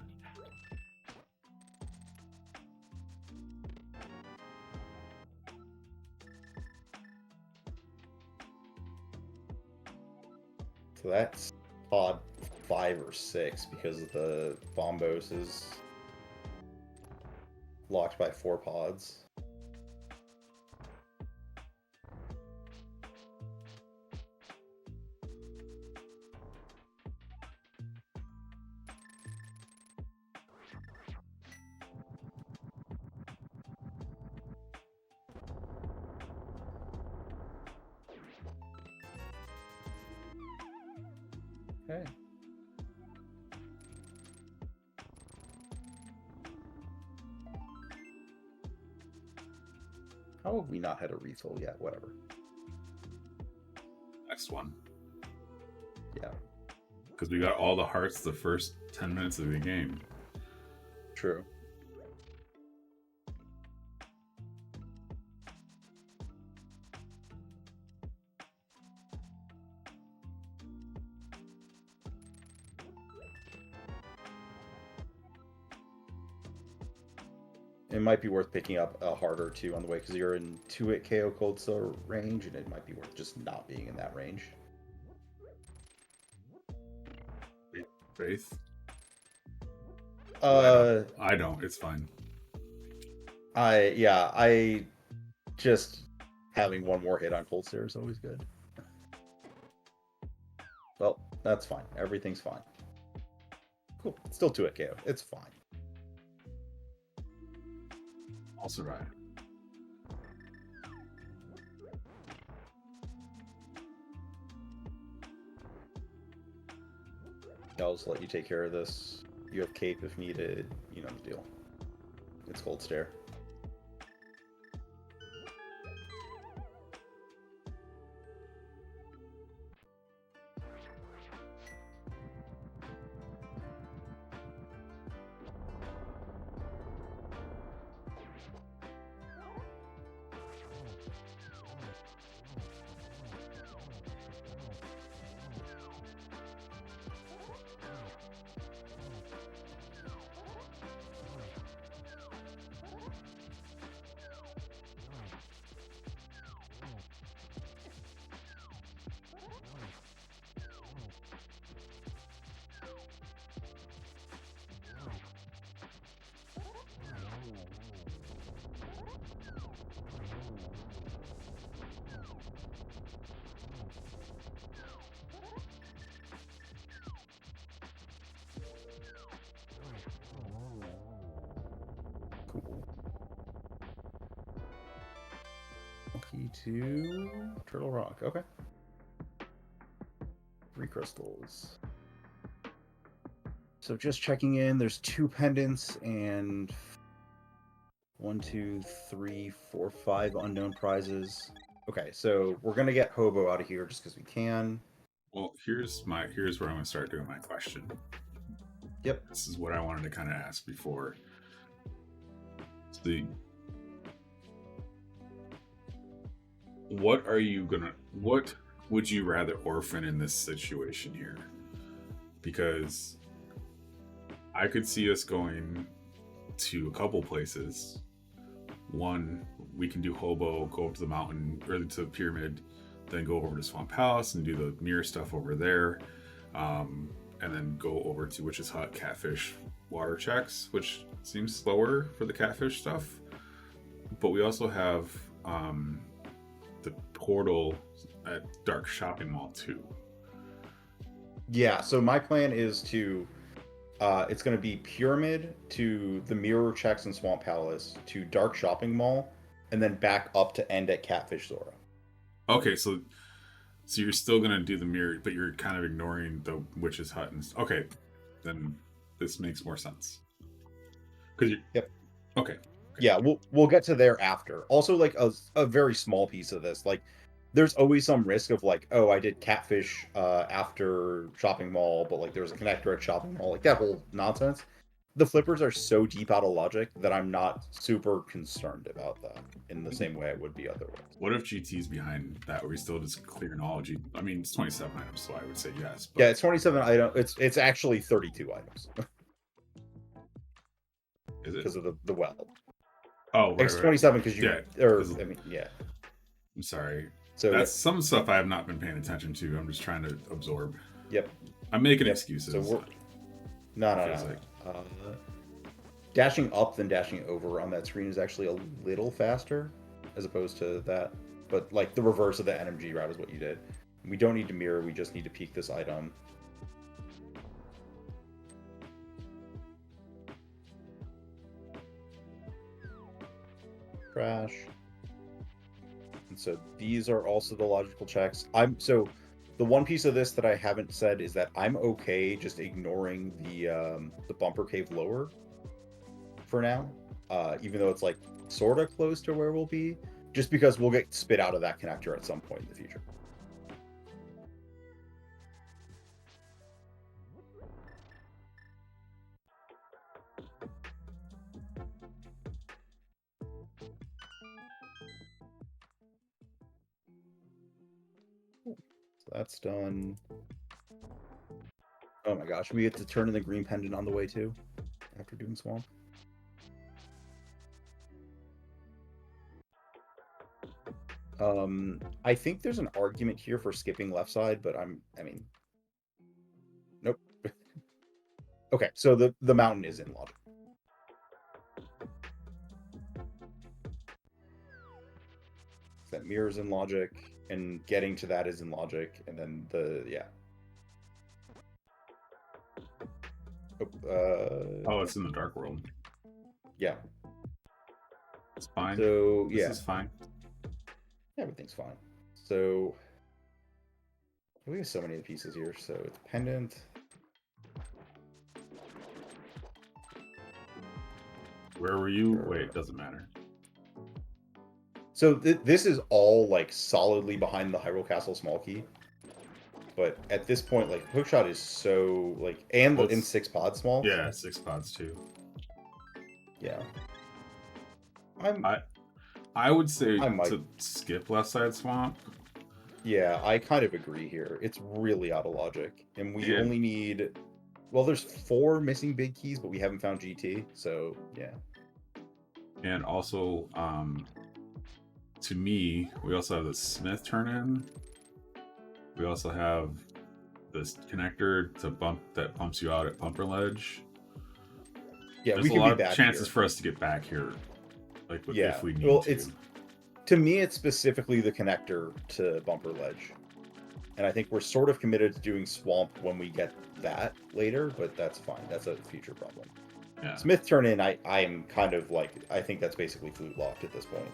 So that's pod 5 or 6 because the Bombos is locked by 4 pods. Okay. How have we not had a refill yet? Whatever. Next one. Yeah. Because we got all the hearts the first 10 minutes of the game. True. It might be worth picking up a heart or 2 on the way because you're in 2-hit KO Cold Steel range, and it might be worth just not being in that range. Faith? I don't. It's fine. I just having one more hit on Cold Steel is always good. Well, that's fine. Everything's fine. Cool. It's still 2-hit KO. It's fine. I'll survive. I'll just let you take care of this. You have cape if needed. You know the deal. It's Cold Stare. Cool. Key to Turtle Rock. Okay. 3 crystals. So just checking in, there's 2 pendants and 1, 2, 3, 4, 5 unknown prizes. Okay, so we're gonna get Hobo out of here just because we can. Well, here's where I'm gonna start doing my question. Yep. This is what I wanted to kind of ask before. See, what would you rather orphan in this situation here? Because I could see us going to a couple places. One, we can do Hobo, go up to the mountain, or to the pyramid, then go over to Swamp Palace and do the mirror stuff over there. And then go over to Witch's Hut, Catfish, water checks, which seems slower for the Catfish stuff. But we also have the portal at Dark Shopping Mall too. Yeah, so my plan is to it's going to be Pyramid to the Mirror Checks and Swamp Palace to Dark Shopping Mall, and then back up to end at Catfish Zora. Okay, so So you're still gonna do the mirror, but you're kind of ignoring the witch's hut. And okay, then this makes more sense. Because you. Yep. Okay. Yeah, we'll get to there after. Also, like a very small piece of this, like there's always some risk of like, oh, I did catfish after shopping mall, but like there was a connector at shopping mall, like that whole nonsense. The flippers are so deep out of logic that I'm not super concerned about that in the same way I would be otherwise. What if GT's behind that? Are we still just clear knowledge? I mean, it's 27 items, so I would say yes. But... Yeah, it's 27 items. It's actually 32 items. Is it? Because of the well. Oh, right, it's 27 because you. Yeah, or I mean, yeah. I'm sorry. So that's some stuff I have not been paying attention to. I'm just trying to absorb. Yep. I'm making excuses. So we're... No. Dashing up than dashing over on that screen is actually a little faster as opposed to that. But like the reverse of the NMG route is what you did. We don't need to mirror, we just need to peek this item. Trash. And so these are also the logical checks. So the one piece of this that I haven't said is that I'm okay just ignoring the bumper cave lower for now, even though it's like sort of close to where we'll be, just because we'll get spit out of that connector at some point in the future. So that's done. Oh my gosh, we get to turn in the green pendant on the way too, after doing swamp. I think there's an argument here for skipping left side, but I mean, nope. Okay, so the mountain is in logic. That mirror's in logic, and getting to that is in logic, and then Oh, it's in the dark world. Yeah. It's fine. So this is fine. Everything's fine. So we have so many pieces here. So it's pendant. Where were you? Wait, it doesn't matter. So this is all like solidly behind the Hyrule Castle small key. But at this point, like hookshot is so like, and in 6 pods small. Yeah, 6 pods too. Yeah. I would say to skip left side swamp. Yeah, I kind of agree here. It's really out of logic, and we only need. Well, there's 4 missing big keys, but we haven't found GT, so yeah. And also, to me, we also have the Smith turn in. We also have this connector to bumps you out at Bumper Ledge. Yeah, there's we can a lot be of back chances here. for us to get back here. Like if we need to. To me, it's specifically the connector to Bumper Ledge. And I think we're sort of committed to doing Swamp when we get that later, but that's fine. That's a future problem. Yeah. Smith turn in, I'm kind of like, I think that's basically flute locked at this point.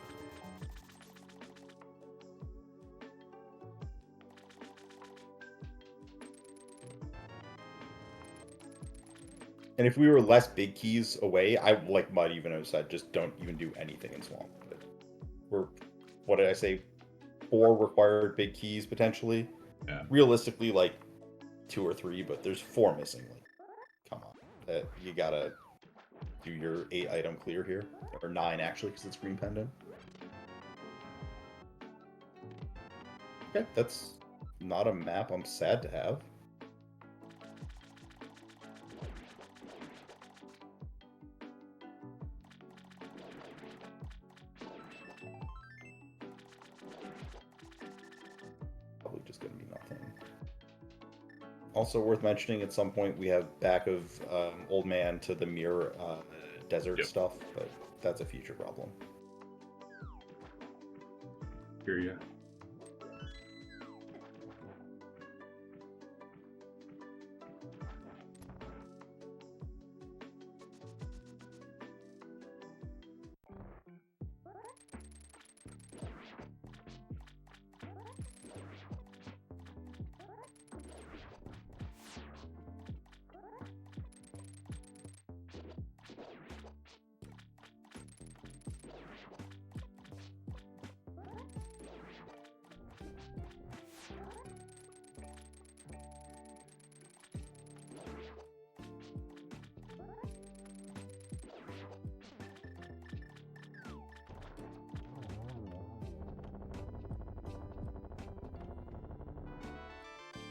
And if we were less big keys away, I might even have said just don't even do anything in Swamp. But we're, what did I say? 4 required big keys potentially. Yeah. Realistically, like 2 or 3, but there's 4 missing. Like, come on, you gotta do your 8 item clear here, or 9 actually, because it's green pendant. Okay, that's not a map I'm sad to have. Just gonna be nothing. Also worth mentioning, at some point we have back of Old Man to the mirror desert stuff, but that's a future problem. Hear ya.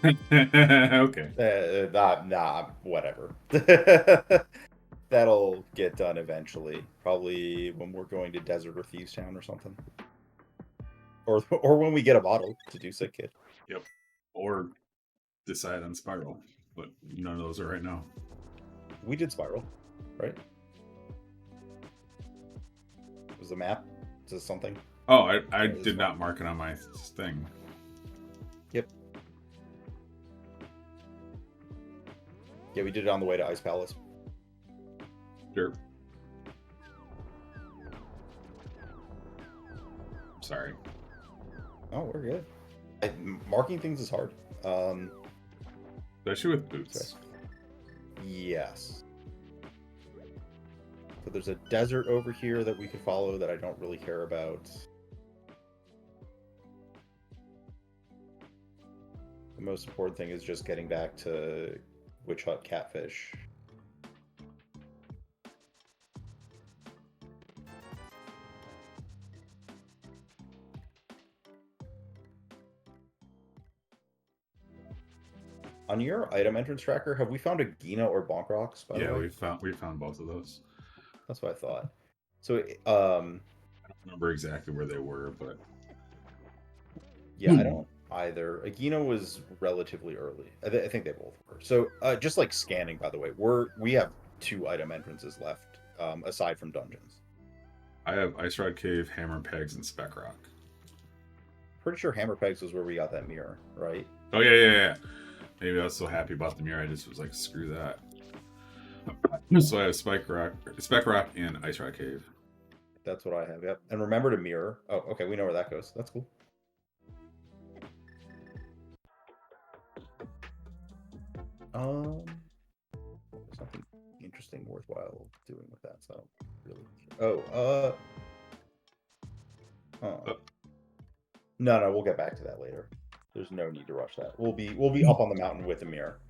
Okay. Nah, whatever. That'll get done eventually. Probably when we're going to Desert or Thieves Town or something. Or when we get a bottle to do Sick Kid. Yep. Or decide on Spiral, but none of those are right now. We did Spiral, right? Was the map? Is this something? Oh, I did not mark it on my thing. Yep. Yeah, we did it on the way to Ice Palace. Sure. Sorry. Oh, we're good. Marking things is hard. Especially with boots. Sorry. Yes. So there's a desert over here that we could follow that I don't really care about. The most important thing is just getting back to Witch Hut Catfish. On your item entrance tracker, have we found a Gina or Bonk Rocks, by the way? Yeah, we found both of those. That's what I thought. So, I don't remember exactly where they were, but yeah, I don't either. Agino was relatively early. I think they both were. So, just like scanning, by the way, we have 2 item entrances left, aside from dungeons. I have Ice Rod Cave, Hammer Pegs, and Spec Rock. Pretty sure Hammer Pegs was where we got that mirror, right? Oh yeah. Maybe I was so happy about the mirror, I just was like, screw that. So I have Spec Rock, and Ice Rod Cave. That's what I have. Yep. And remember to mirror. Oh, okay. We know where that goes. That's cool. There's something interesting, worthwhile doing with that. So really. No, we'll get back to that later. There's no need to rush that. We'll be up on the mountain with the mirror.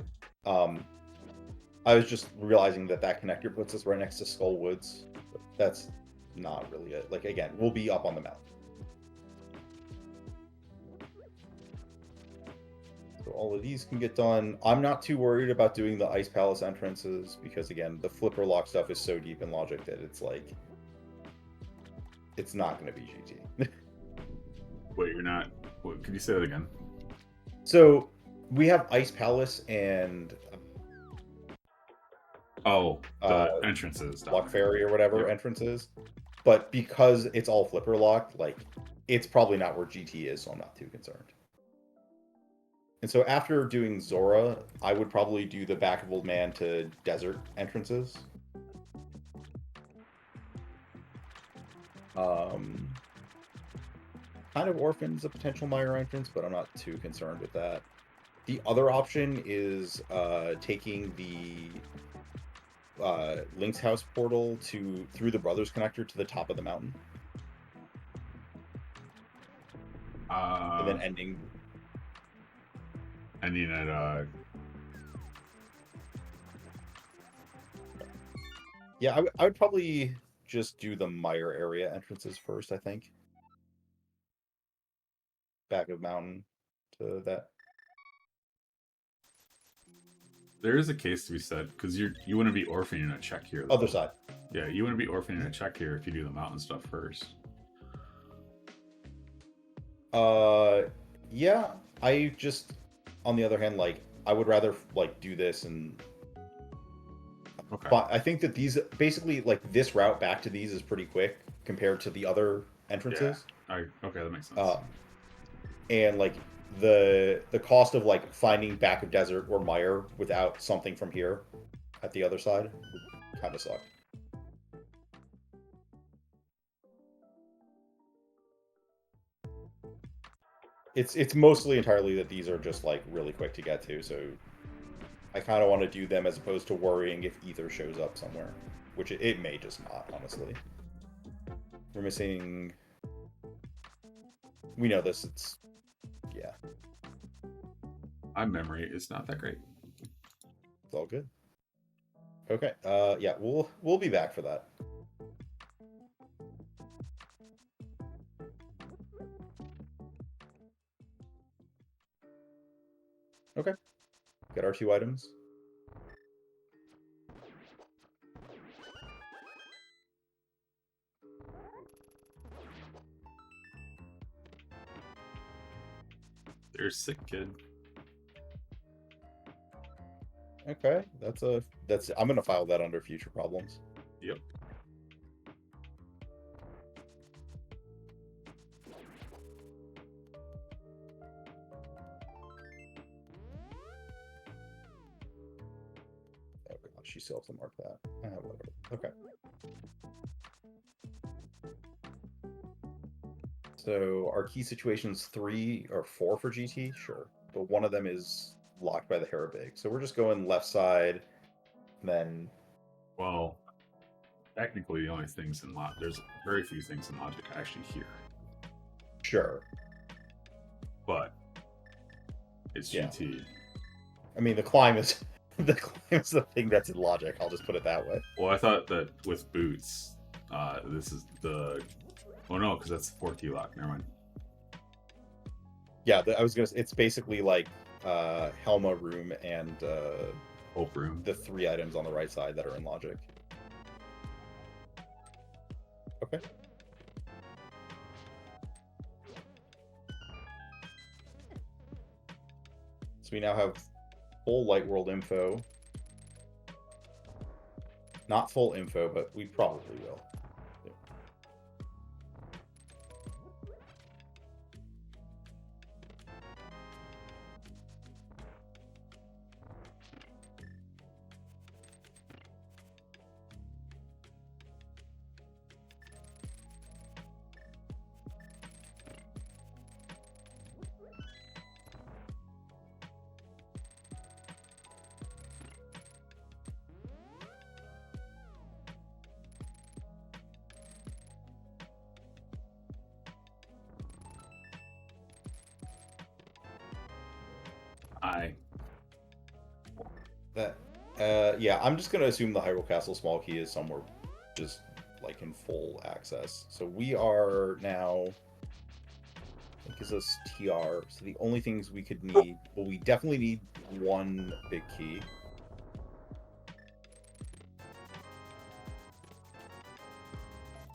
I was just realizing that connector puts us right next to Skull Woods. But that's not really it. Like, again, we'll be up on the mountain. So all of these can get done. I'm not too worried about doing the Ice Palace entrances because, again, the flipper lock stuff is so deep in logic that it's like, it's not going to be GT. Wait, you're not? What, could you say that again? So we have Ice Palace and the entrances, Lock Ferry or whatever entrances, but because it's all flipper locked, like it's probably not where GT is, so I'm not too concerned. And so after doing Zora, I would probably do the Back of Old Man to Desert entrances. Kind of Orphan's a potential Mire entrance, but I'm not too concerned with that. The other option is taking the Link's House portal through the Brothers Connector to the top of the mountain. And then ending at Yeah, I would probably just do the Mire area entrances first, I think. Back of mountain to that. There is a case to be said because you want to be orphaning a check here. Other side. Yeah, you want to be orphaning a check here if you do the mountain stuff first. Yeah. I just, on the other hand, like I would rather like do this and. Okay. But I think that these basically like this route back to these is pretty quick compared to the other entrances. Yeah. Okay, that makes sense. And like the cost of like finding Back of Desert or Mire without something from here at the other side kind of sucked. It's mostly entirely that these are just like really quick to get to, so I kind of want to do them as opposed to worrying if either shows up somewhere, which it may just not, honestly. We're missing. We know this. It's yeah. My memory is not that great. It's all good. Okay. Yeah, we'll be back for that. Okay. Got our 2 items. There's sick kid. Okay, that's I'm gonna file that under future problems. Yep. Oh, God, she still has to mark that. Whatever. Okay. So our key situation's 3 or 4 for GT, sure, but one of them is locked by the Harabig. So we're just going left side, then. Well, technically, the only things in logic, there's very few things in logic actually here. Sure. But it's GT. I mean, the climb is the thing that's in logic. I'll just put it that way. Well, I thought that with boots, this is the. Oh no, because that's the 4 key lock. Never mind. Yeah, I was gonna. It's basically like Helma room and Hope room. the 3 items on the right side that are in logic. Okay. So we now have full Light World info. Not full info, but we probably will. Yeah, I'm just gonna assume the Hyrule Castle small key is somewhere just like in full access. So we are now, I think, is this TR. So the only things we could need, well, we definitely need 1 big key.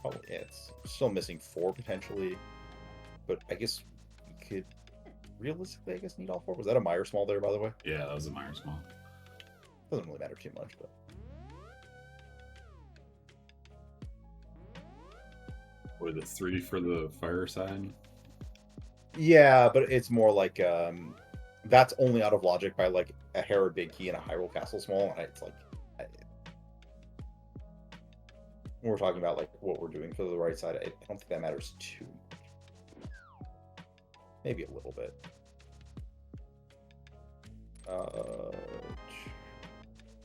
Oh, yeah, it's still missing 4 potentially, but I guess we could realistically, I guess, need all 4. Was that a Meyer Small there, by the way? Yeah, that was a Meyer Small. Doesn't really matter too much, but. Or the 3 for the fire side? Yeah, but it's more like that's only out of logic by like a Hera big key and a Hyrule Castle small, and it's like when we're talking about like what we're doing for the right side, I don't think that matters too much. Maybe a little bit.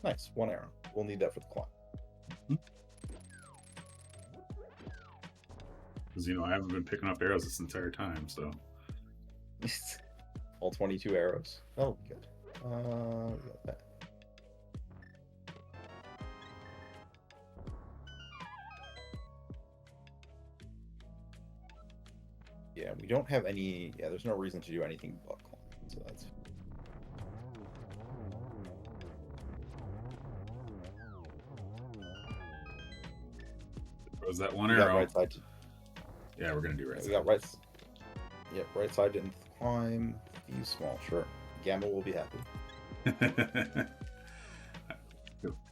Nice, 1 arrow. We'll need that for the climb. Because, I haven't been picking up arrows this entire time, so. All 22 arrows. Oh, good. We got that. Yeah, we don't have any. Yeah, there's no reason to do anything but climb, so that's. Was that 1 arrow? Right side. Yeah, we're gonna do right side. We got right. Yep, right side didn't climb. Fuse small, sure. Gamma will be happy.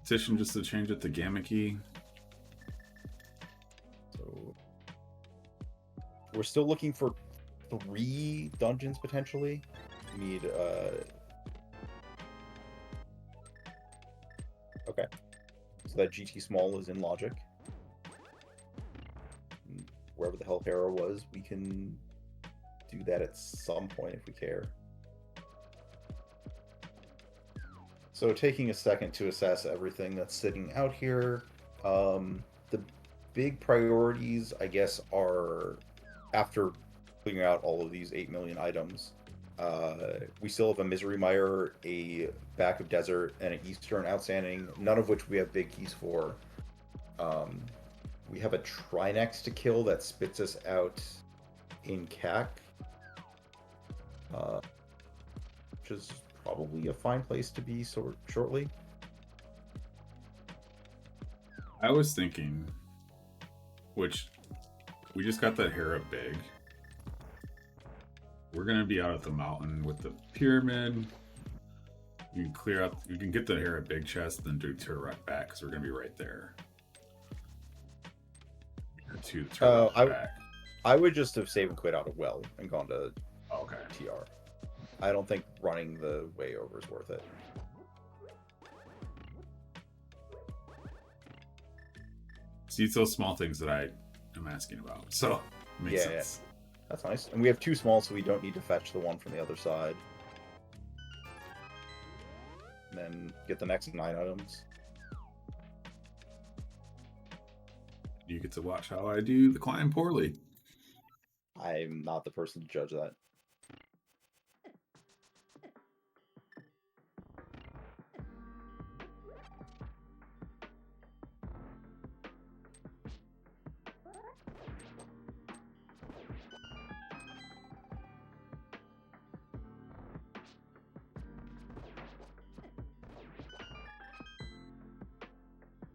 Petition just to change it to Gamma key. So we're still looking for 3 dungeons potentially. We need okay. So that GT small is in logic. Wherever the hell Hera was, we can do that at some point if we care. So taking a second to assess everything that's sitting out here, the big priorities, I guess, are after figuring out all of these 8 million items. We still have a Misery Mire, a Back of Desert, and an Eastern outstanding, none of which we have big keys for. We have a Trinex to kill that spits us out in CAC, which is probably a fine place to be shortly. I was thinking, which we just got that Hera big. We're gonna be out at the mountain with the pyramid. You can clear out. You can get the Hera big chest, then do turn right back because we're gonna be right there. To turn back. I would just have saved and quit out of well and gone to TR. I don't think running the way over is worth it. See, it's those small things that I am asking about. So, makes sense. Yeah. That's nice. And we have 2 small, so we don't need to fetch the one from the other side. And then get the next 9 items. You get to watch how I do the climb poorly. I'm not the person to judge that.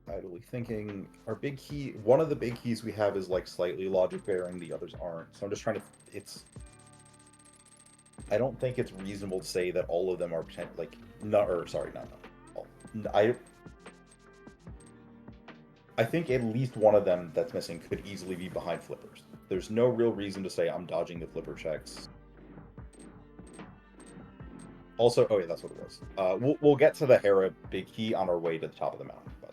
Idly thinking, our big key, one of the big keys we have is like slightly logic bearing, the others aren't. So I'm just trying to, I don't think it's reasonable to say that all of them are like, I think at least one of them that's missing could easily be behind flippers. There's no real reason to say I'm dodging the flipper checks. Also, oh yeah, that's what it was. We'll get to the Hera big key on our way to the top of the mountain. But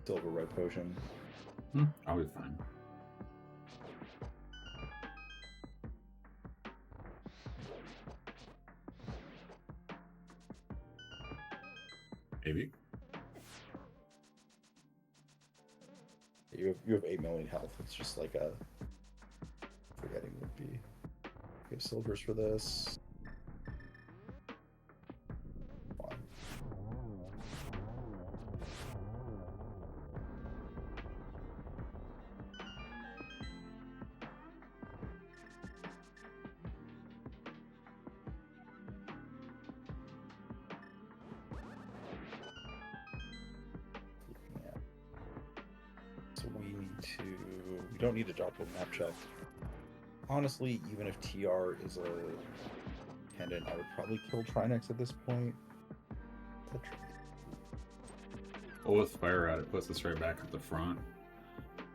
silver red potion. I'll be fine. Maybe. You have 8 million health. It's just like a forgetting would be. We have silvers for this. We don't need to drop a map check. Honestly, even if TR is a pendant, I would probably kill Trinex at this point. Well, with fire out, it puts us right back at the front,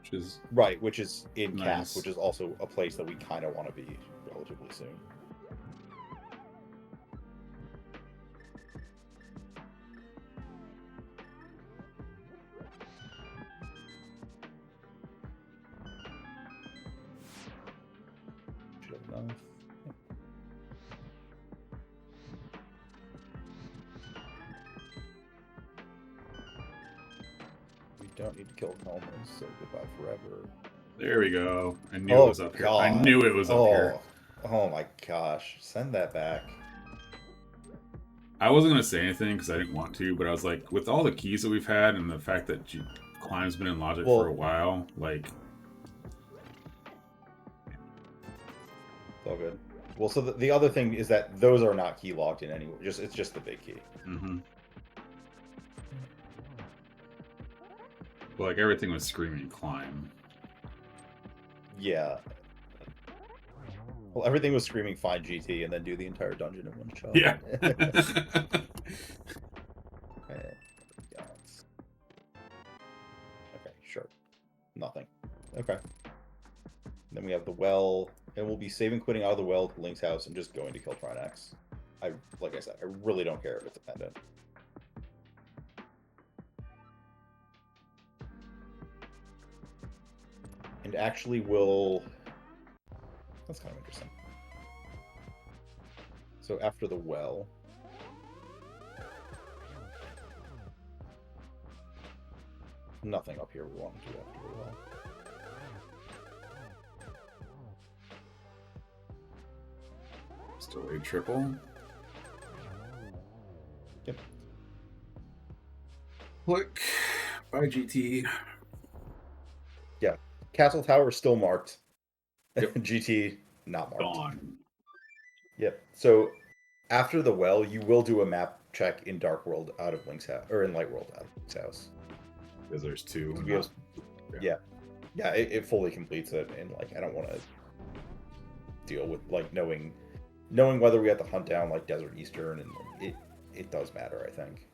which is right, which is in nice. Cap, which is also a place that we kind of want to be relatively soon. Don't need to kill Coleman, so goodbye forever. There we go. I knew it was up here. I knew it was up here. Oh my gosh. Send that back. I wasn't going to say anything because I didn't want to, but I was like, with all the keys that we've had and the fact that Climb's been in Logic for a while, like... It's all good. Well, so the other thing is that those are not key locked in anyway. It's just the big key. Mm-hmm. Like, everything was screaming Climb. Yeah. Well, everything was screaming find GT and then do the entire dungeon in one shot. Yeah. Okay, sure. Nothing. Okay. Then we have the well, and we'll be saving quitting out of the well to Link's house and just going to kill Trinex. Like I said, I really don't care if it's a pendant. And actually will... That's kind of interesting. So after the well... nothing up here we want to do after a while. Still a triple. Yep. Click. By GT. Yeah. Castle Tower still marked. Yep. GT not marked. Gone. Yep. So after the well, you will do a map check in Dark World out of Link's house, or in Light World out of Link's house. Because there's two. Yeah. It fully completes it, and like I don't want to deal with like knowing whether we have to hunt down like Desert Eastern, and it does matter, I think.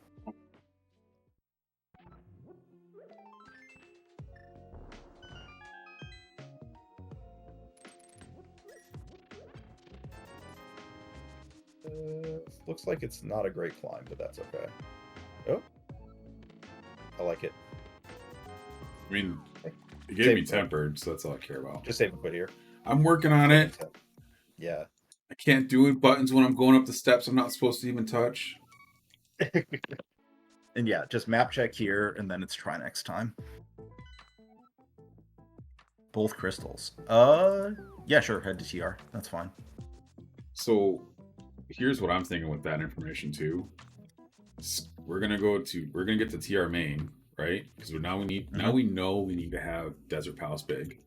Looks like it's not a great climb, but that's okay. Oh, I like it. I mean, it gave me tempered, so that's all I care about. Just save a quit here. I'm working on it. Yeah. I can't do it buttons when I'm going up the steps I'm not supposed to even touch. And yeah, just map check here, and then it's try next time. Both crystals. Yeah, sure. Head to TR. That's fine. So here's what I'm thinking with that information too. We're gonna get to TR main, right? Because now we know we need to have Desert Palace big.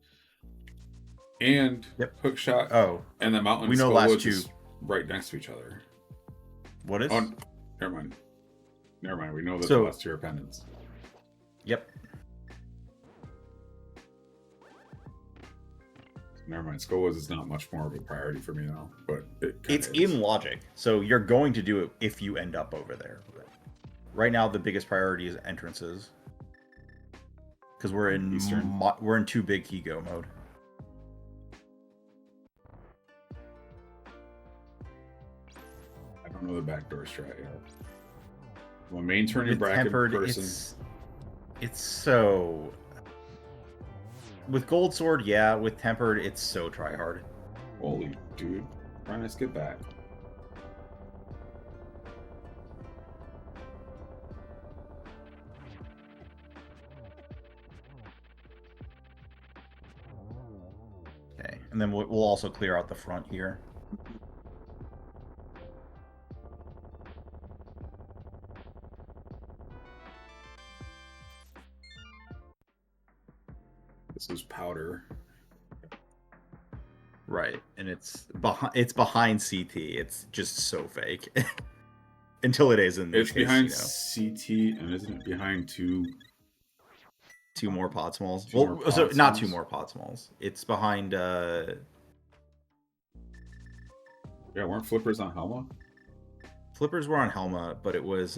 And hook shot. Oh, and the mountain. We know last two right next to each other. What is? Oh, never mind. We know that the last two are pendants. Yep. Never mind. Skolas is not much more of a priority for me now, but it's in logic. So you're going to do it if you end up over there. Right now, the biggest priority is entrances because we're in too big Higo mode. I don't know the backdoor strat yet. Well, main turn your bracket tempered, person. It's so. With Gold Sword, yeah. With Tempered, it's so try hard. Holy dude. Trying to skip back. Okay, and then we'll also clear out the front here. This is powder. Right, and it's behind CT. It's just so fake. Until it is in this It's case, behind CT, and isn't it behind two more pod smalls? So not two more pod smalls. It's behind yeah, weren't flippers on Helma? Flippers were on Helma, but it was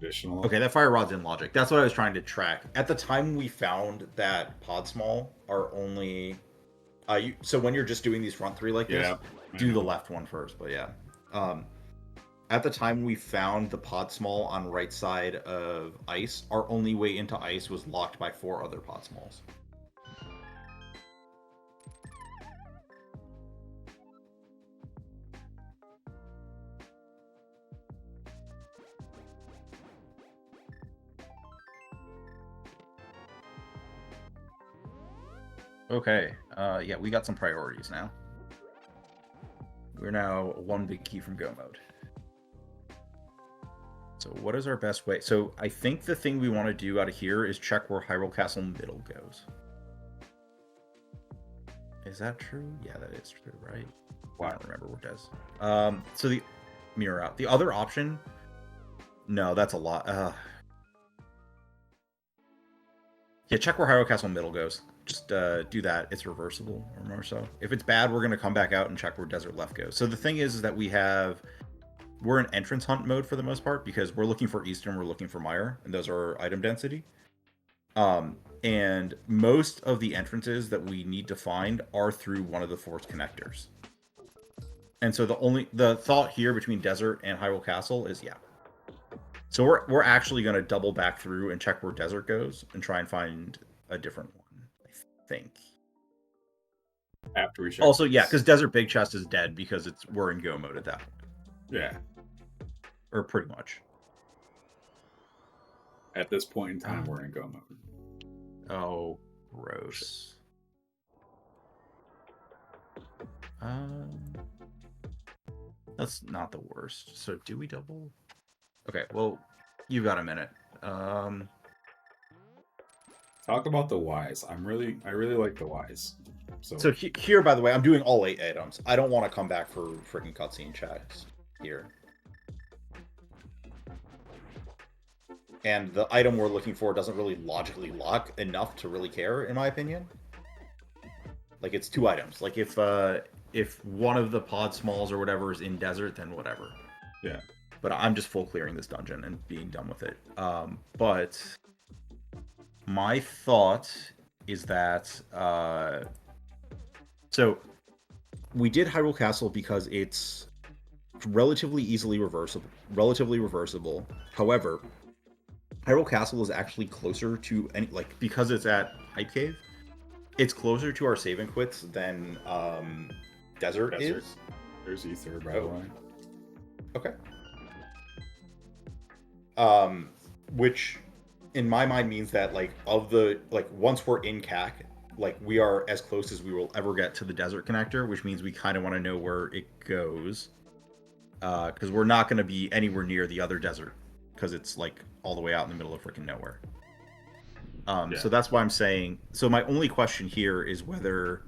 additional. Okay, that fire rod's in logic. That's what I was trying to track. At the time we found that pod small are only so when you're just doing these front three like this, do the left one first, but yeah. At the time we found the pod small on right side of ice, our only way into ice was locked by 4 other pod smalls. Okay, yeah, we got some priorities now. We're now one big key from go mode. So what is our best way? So I think the thing we want to do out of here is check where Hyrule Castle middle goes. Is that true? Yeah, that is true, right? Wow. I don't remember what it does. So the mirror out. The other option, no, that's a lot. Yeah, check where Hyrule Castle middle goes. Just do that. It's reversible, or more so. If it's bad, we're going to come back out and check where Desert Left goes. So the thing is that we're in entrance hunt mode for the most part, because we're looking for Eastern, we're looking for Mire, and those are item density. And most of the entrances that we need to find are through one of the force connectors. And so the thought here between Desert and Hyrule Castle is, yeah. So we're actually going to double back through and check where Desert goes and try and find a different one. Think after we check also yeah, because Desert Big Chest is dead because we're in go mode at that point. Yeah, or pretty much. At this point in time, we're in go mode. Oh, gross. That's not the worst. So do we double? Okay, well, you've got a minute. Talk about the Ys. I really like the Ys. So here, by the way, I'm doing all 8 items. I don't want to come back for freaking cutscene checks here. And the item we're looking for doesn't really logically lock enough to really care, in my opinion. Like, it's 2 items. Like, if one of the pod smalls or whatever is in desert, then whatever. Yeah. But I'm just full clearing this dungeon and being done with it. But my thought is that so we did Hyrule Castle because it's relatively reversible. However, Hyrule Castle is actually closer to any, like, because it's at Hype Cave, it's closer to our save and quits than Desert is. There's Ether, by the way. Okay. Which in my mind means that, like, once we're in CAC, like, we are as close as we will ever get to the desert connector, which means we kind of want to know where it goes. Because we're not going to be anywhere near the other desert, because it's, like, all the way out in the middle of freaking nowhere. So that's why I'm saying... So my only question here is whether...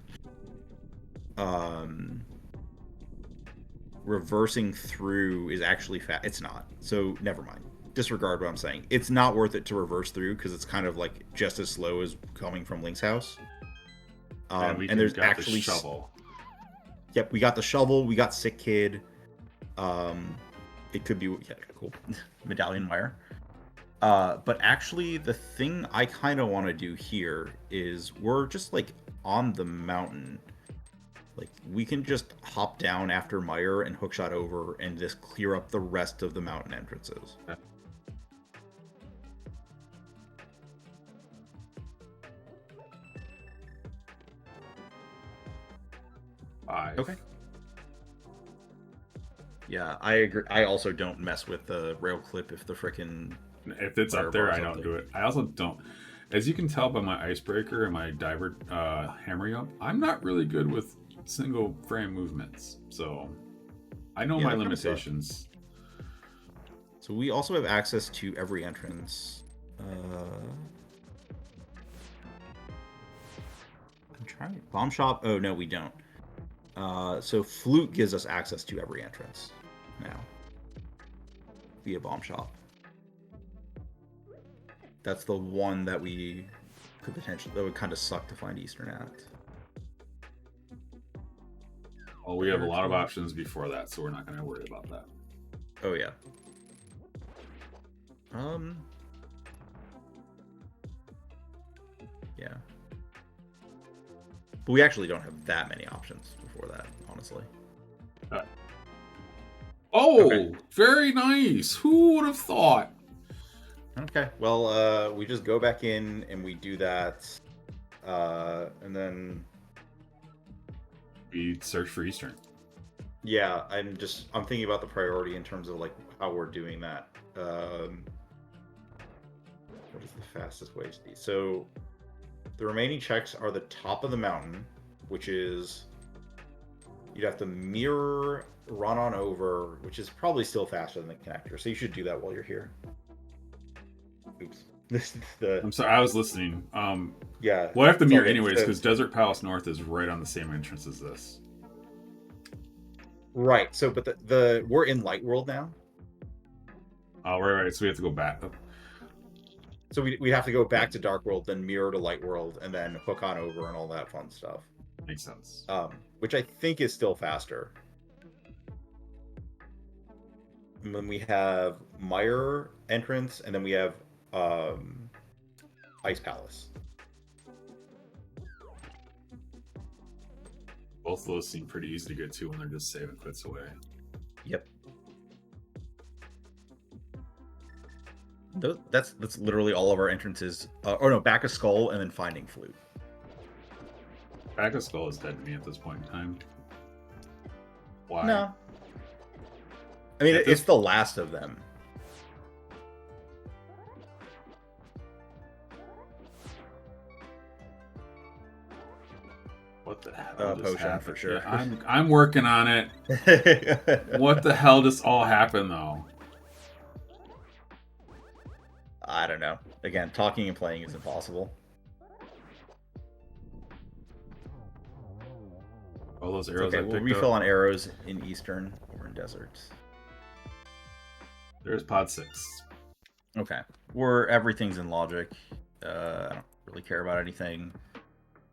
reversing through is actually fast. It's not. So never mind. Disregard what I'm saying. It's not worth it to reverse through because it's kind of like just as slow as coming from Link's house. And there's actually the shovel. Yep, we got the shovel. We got Sick Kid. It could be cool. Medallion Wire. But actually, the thing I kind of want to do here is we're just like on the mountain. Like, we can just hop down after Meyer and hookshot over and just clear up the rest of the mountain entrances. Okay. Yeah, I agree. I also don't mess with the rail clip if the frickin'... If it's up there, I don't do it. I also don't... As you can tell by my icebreaker and my diver hammering up, I'm not really good with single frame movements. So, I know my limitations. So we also have access to every entrance. I'm trying... Bomb Shop? Oh, no, we don't. So Flute gives us access to every entrance now via Bomb Shop. That's the one that we could potentially... That would kind of suck to find Eastern at. Well, we have a lot of options before that, so we're not going to worry about that. Oh, yeah. Yeah. But we actually don't have that many options before that, honestly. Okay. Very nice. Who would have thought? Okay, well, we just go back in and we do that, and then... We search for Eastern. Yeah, I'm thinking about the priority in terms of, like, how we're doing that. What is the fastest way to do? So, the remaining checks are the top of the mountain, which is... You'd have to mirror, run on over, which is probably still faster than the connector, so you should do that while you're here. Oops. I'm sorry, I was listening. Yeah. We'll have to mirror anyways, because Desert Palace North is right on the same entrance as this. Right. So, but we're in Light World now. Oh, right. So we have to go back. So we'd have to go back to Dark World, then mirror to Light World, and then hook on over and all that fun stuff. Makes sense. Which I think is still faster. And then we have Meyer entrance, and then we have Ice Palace. Both of those seem pretty easy to get to when they're just saving quits away. Yep. That's literally all of our entrances. Back of Skull and then finding Flute. Back of Skull is dead to me at this point in time. Why? No. I mean, it's the last of them. What the hell just potion happened? for sure. Yeah, I'm working on it. What the hell just all happened though? I don't know. Again, talking and playing is impossible. All those arrows okay, I we'll picked refill up. on arrows in Eastern or in Deserts. There's pod 6. Okay. Where everything's in logic. I don't really care about anything.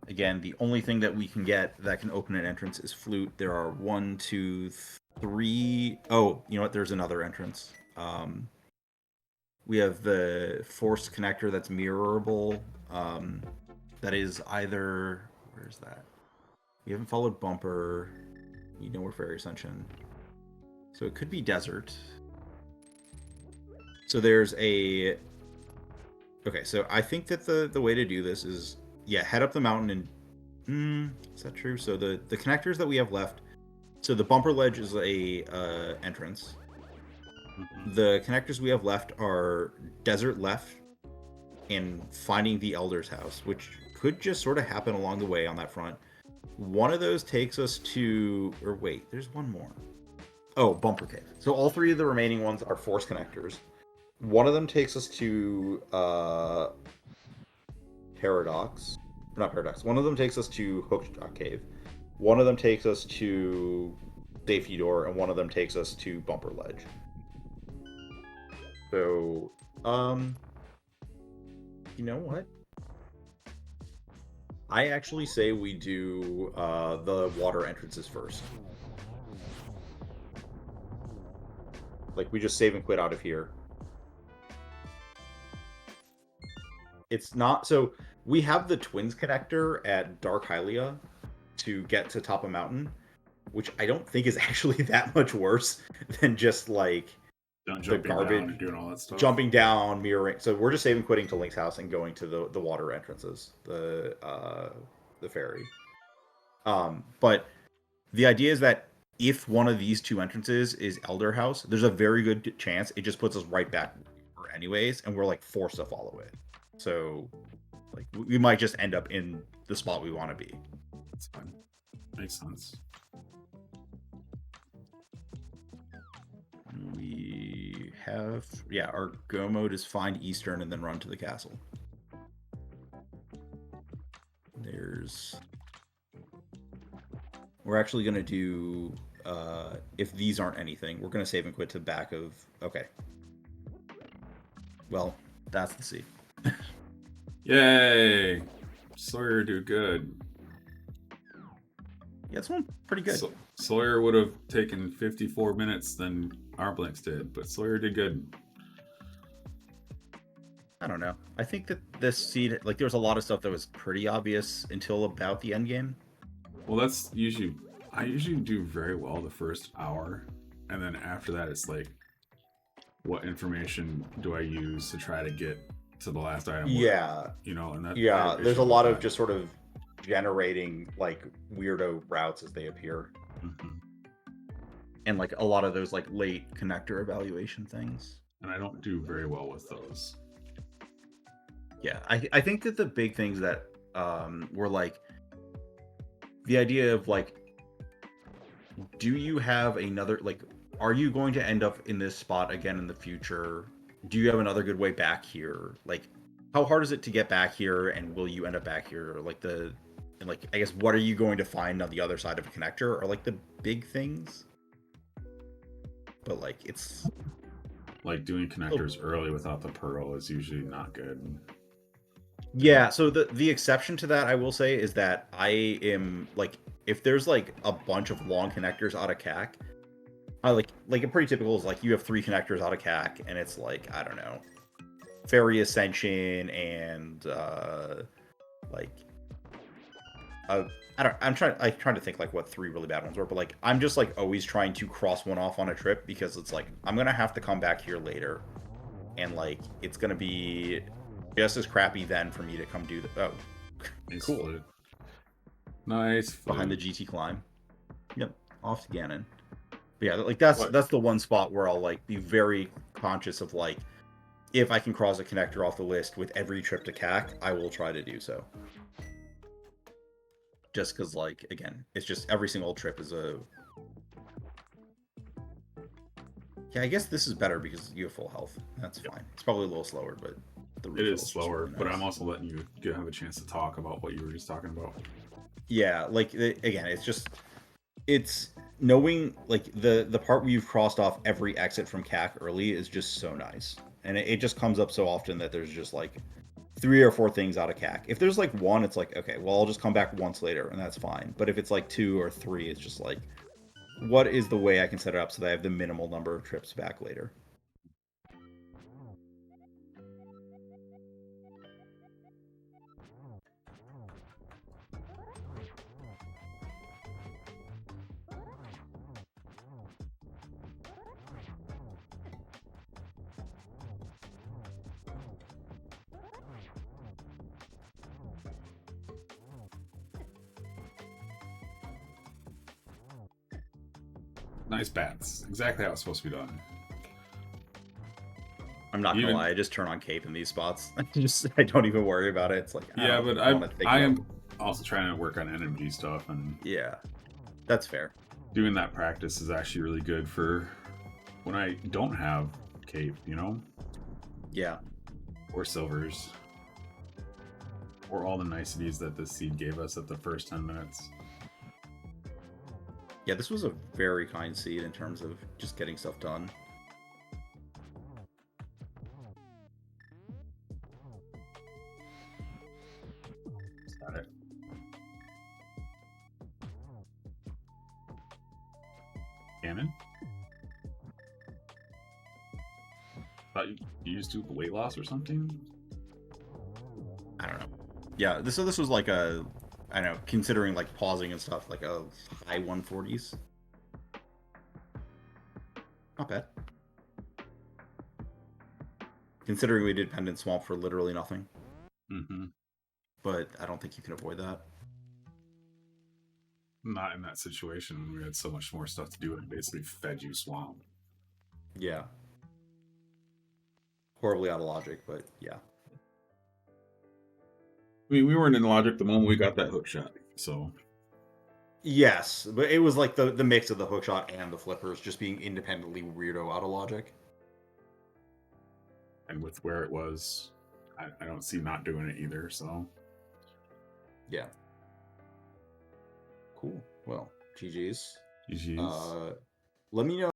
Again, the only thing that we can get that can open an entrance is flute. There are 1, 2, 3. Oh, you know what? There's another entrance. We have the forced connector that's mirrorable. That is either... Where's that? We haven't followed Bumper. You know we're Fairy Ascension. So it could be Desert. So there's a... Okay, so I think that the way to do this is... Yeah, head up the mountain and... is that true? So the connectors that we have left... So the Bumper Ledge is a entrance. The connectors we have left are Desert left and finding the Elder's house, which could just sort of happen along the way on that front. One of those takes us to... Or wait, there's one more. Oh, Bumper Cave. So all 3 of the remaining ones are force connectors. One of them takes us to Paradox. Not Paradox. One of them takes us to Hookshot Cave. One of them takes us to Safety Door, and one of them takes us to Bumper Ledge. So, you know what? I actually say we do the water entrances first. Like, we just save and quit out of here. It's not... So, we have the Twins connector at Dark Hylia to get to top of mountain, which I don't think is actually that much worse than just, like, the garbage, down and doing all that stuff. jumping down, mirroring. So we're just saving quitting to Link's house and going to the water entrances, the ferry. But the idea is that if one of these 2 entrances is Elder House, there's a very good chance it just puts us right back anyways, and we're like forced to follow it. So like we might just end up in the spot we want to be. That's fine. Makes sense. We have, yeah, our go mode is find Eastern and then run to the castle. We're actually going to do, if these aren't anything, we're going to save and quit to back of, okay. Well, that's the C. Yay! Sawyer do good. Yeah, it's one pretty good. Sawyer would have taken 54 minutes than Armlx did, but Sawyer did good. I don't know. I think that this seed, like, there was a lot of stuff that was pretty obvious until about the end game. Well, that's usually... I usually do very well the first hour, and then after that it's like, what information do I use to try to get to the last item? Yeah. You know, and that... Yeah, there's a lot of just sort of generating, like, weirdo routes as they appear. Mm-hmm. And, like, a lot of those, like, late connector evaluation things. And I don't do very well with those. Yeah, I think that the big things that were, like, the idea of, like, do you have another, like, are you going to end up in this spot again in the future? Do you have another good way back here? Like, how hard is it to get back here, and will you end up back here? Like, and, like, I guess, what are you going to find on the other side of a connector are, like, the big things. But, like, it's... Like, doing connectors early without the pearl is usually not good. Yeah, so the exception to that, I will say, is that I am, like, if there's, like, a bunch of long connectors out of CAC, I like a pretty typical is, like, you have 3 connectors out of CAC, and it's, like, I don't know, Fairy Ascension and, like, I'm trying to think, like, what 3 really bad ones were, but, like, I'm just, like, always trying to cross one off on a trip, because it's, like, I'm gonna have to come back here later, and, like, it's gonna be just as crappy then for me to come do the... Oh, Nice cool. Flute. Nice flute. Behind the GT climb. Yep, off to Ganon. But yeah, like, that's the one spot where I'll, like, be very conscious of, like, if I can cross a connector off the list with every trip to CAC, I will try to do so. just because, like, again, it's just every single trip is a... Yeah, I guess this is better because you have full health. That's fine. It's probably a little slower, but the It refill's is just slower, really but nice. I'm also letting you have a chance to talk about what you were just talking about. Yeah, like, again, it's just... It's knowing, like, the part where you've crossed off every exit from CAC early is just so nice. And it just comes up so often that there's just, like, 3 or 4 things out of CAC. If there's, like, 1, it's like, okay, well, I'll just come back once later, and that's fine. But if it's, like, 2 or 3, it's just like, what is the way I can set it up so that I have the minimal number of trips back later? Nice bats. Exactly how it's supposed to be done. I'm not gonna lie, I just turn on cape in these spots. I don't even worry about it. It's like, I Yeah, don't but want to think I about... am also trying to work on energy stuff, and Yeah, that's fair. doing that practice is actually really good for when I don't have cape, you know? Yeah. Or silvers. Or all the niceties that this seed gave us at the first 10 minutes. Yeah, this was a very kind seed in terms of just getting stuff done. Got it. Cannon? Thought you used to weight loss or something? I don't know. Yeah, this was like a... I don't know, considering like pausing and stuff, like a high 140s. Not bad. Considering we did Pendant Swamp for literally nothing. Mm-hmm. But I don't think you can avoid that. Not in that situation. We had so much more stuff to do, and it basically fed you swamp. Yeah. Horribly out of logic, but yeah. I mean, we weren't in logic the moment we got that hook shot, so... Yes, but it was like the mix of the hookshot and the flippers just being independently weirdo out of logic. And with where it was, I don't see not doing it either, so... Yeah. Cool. Well, GG's. GG's. Let me know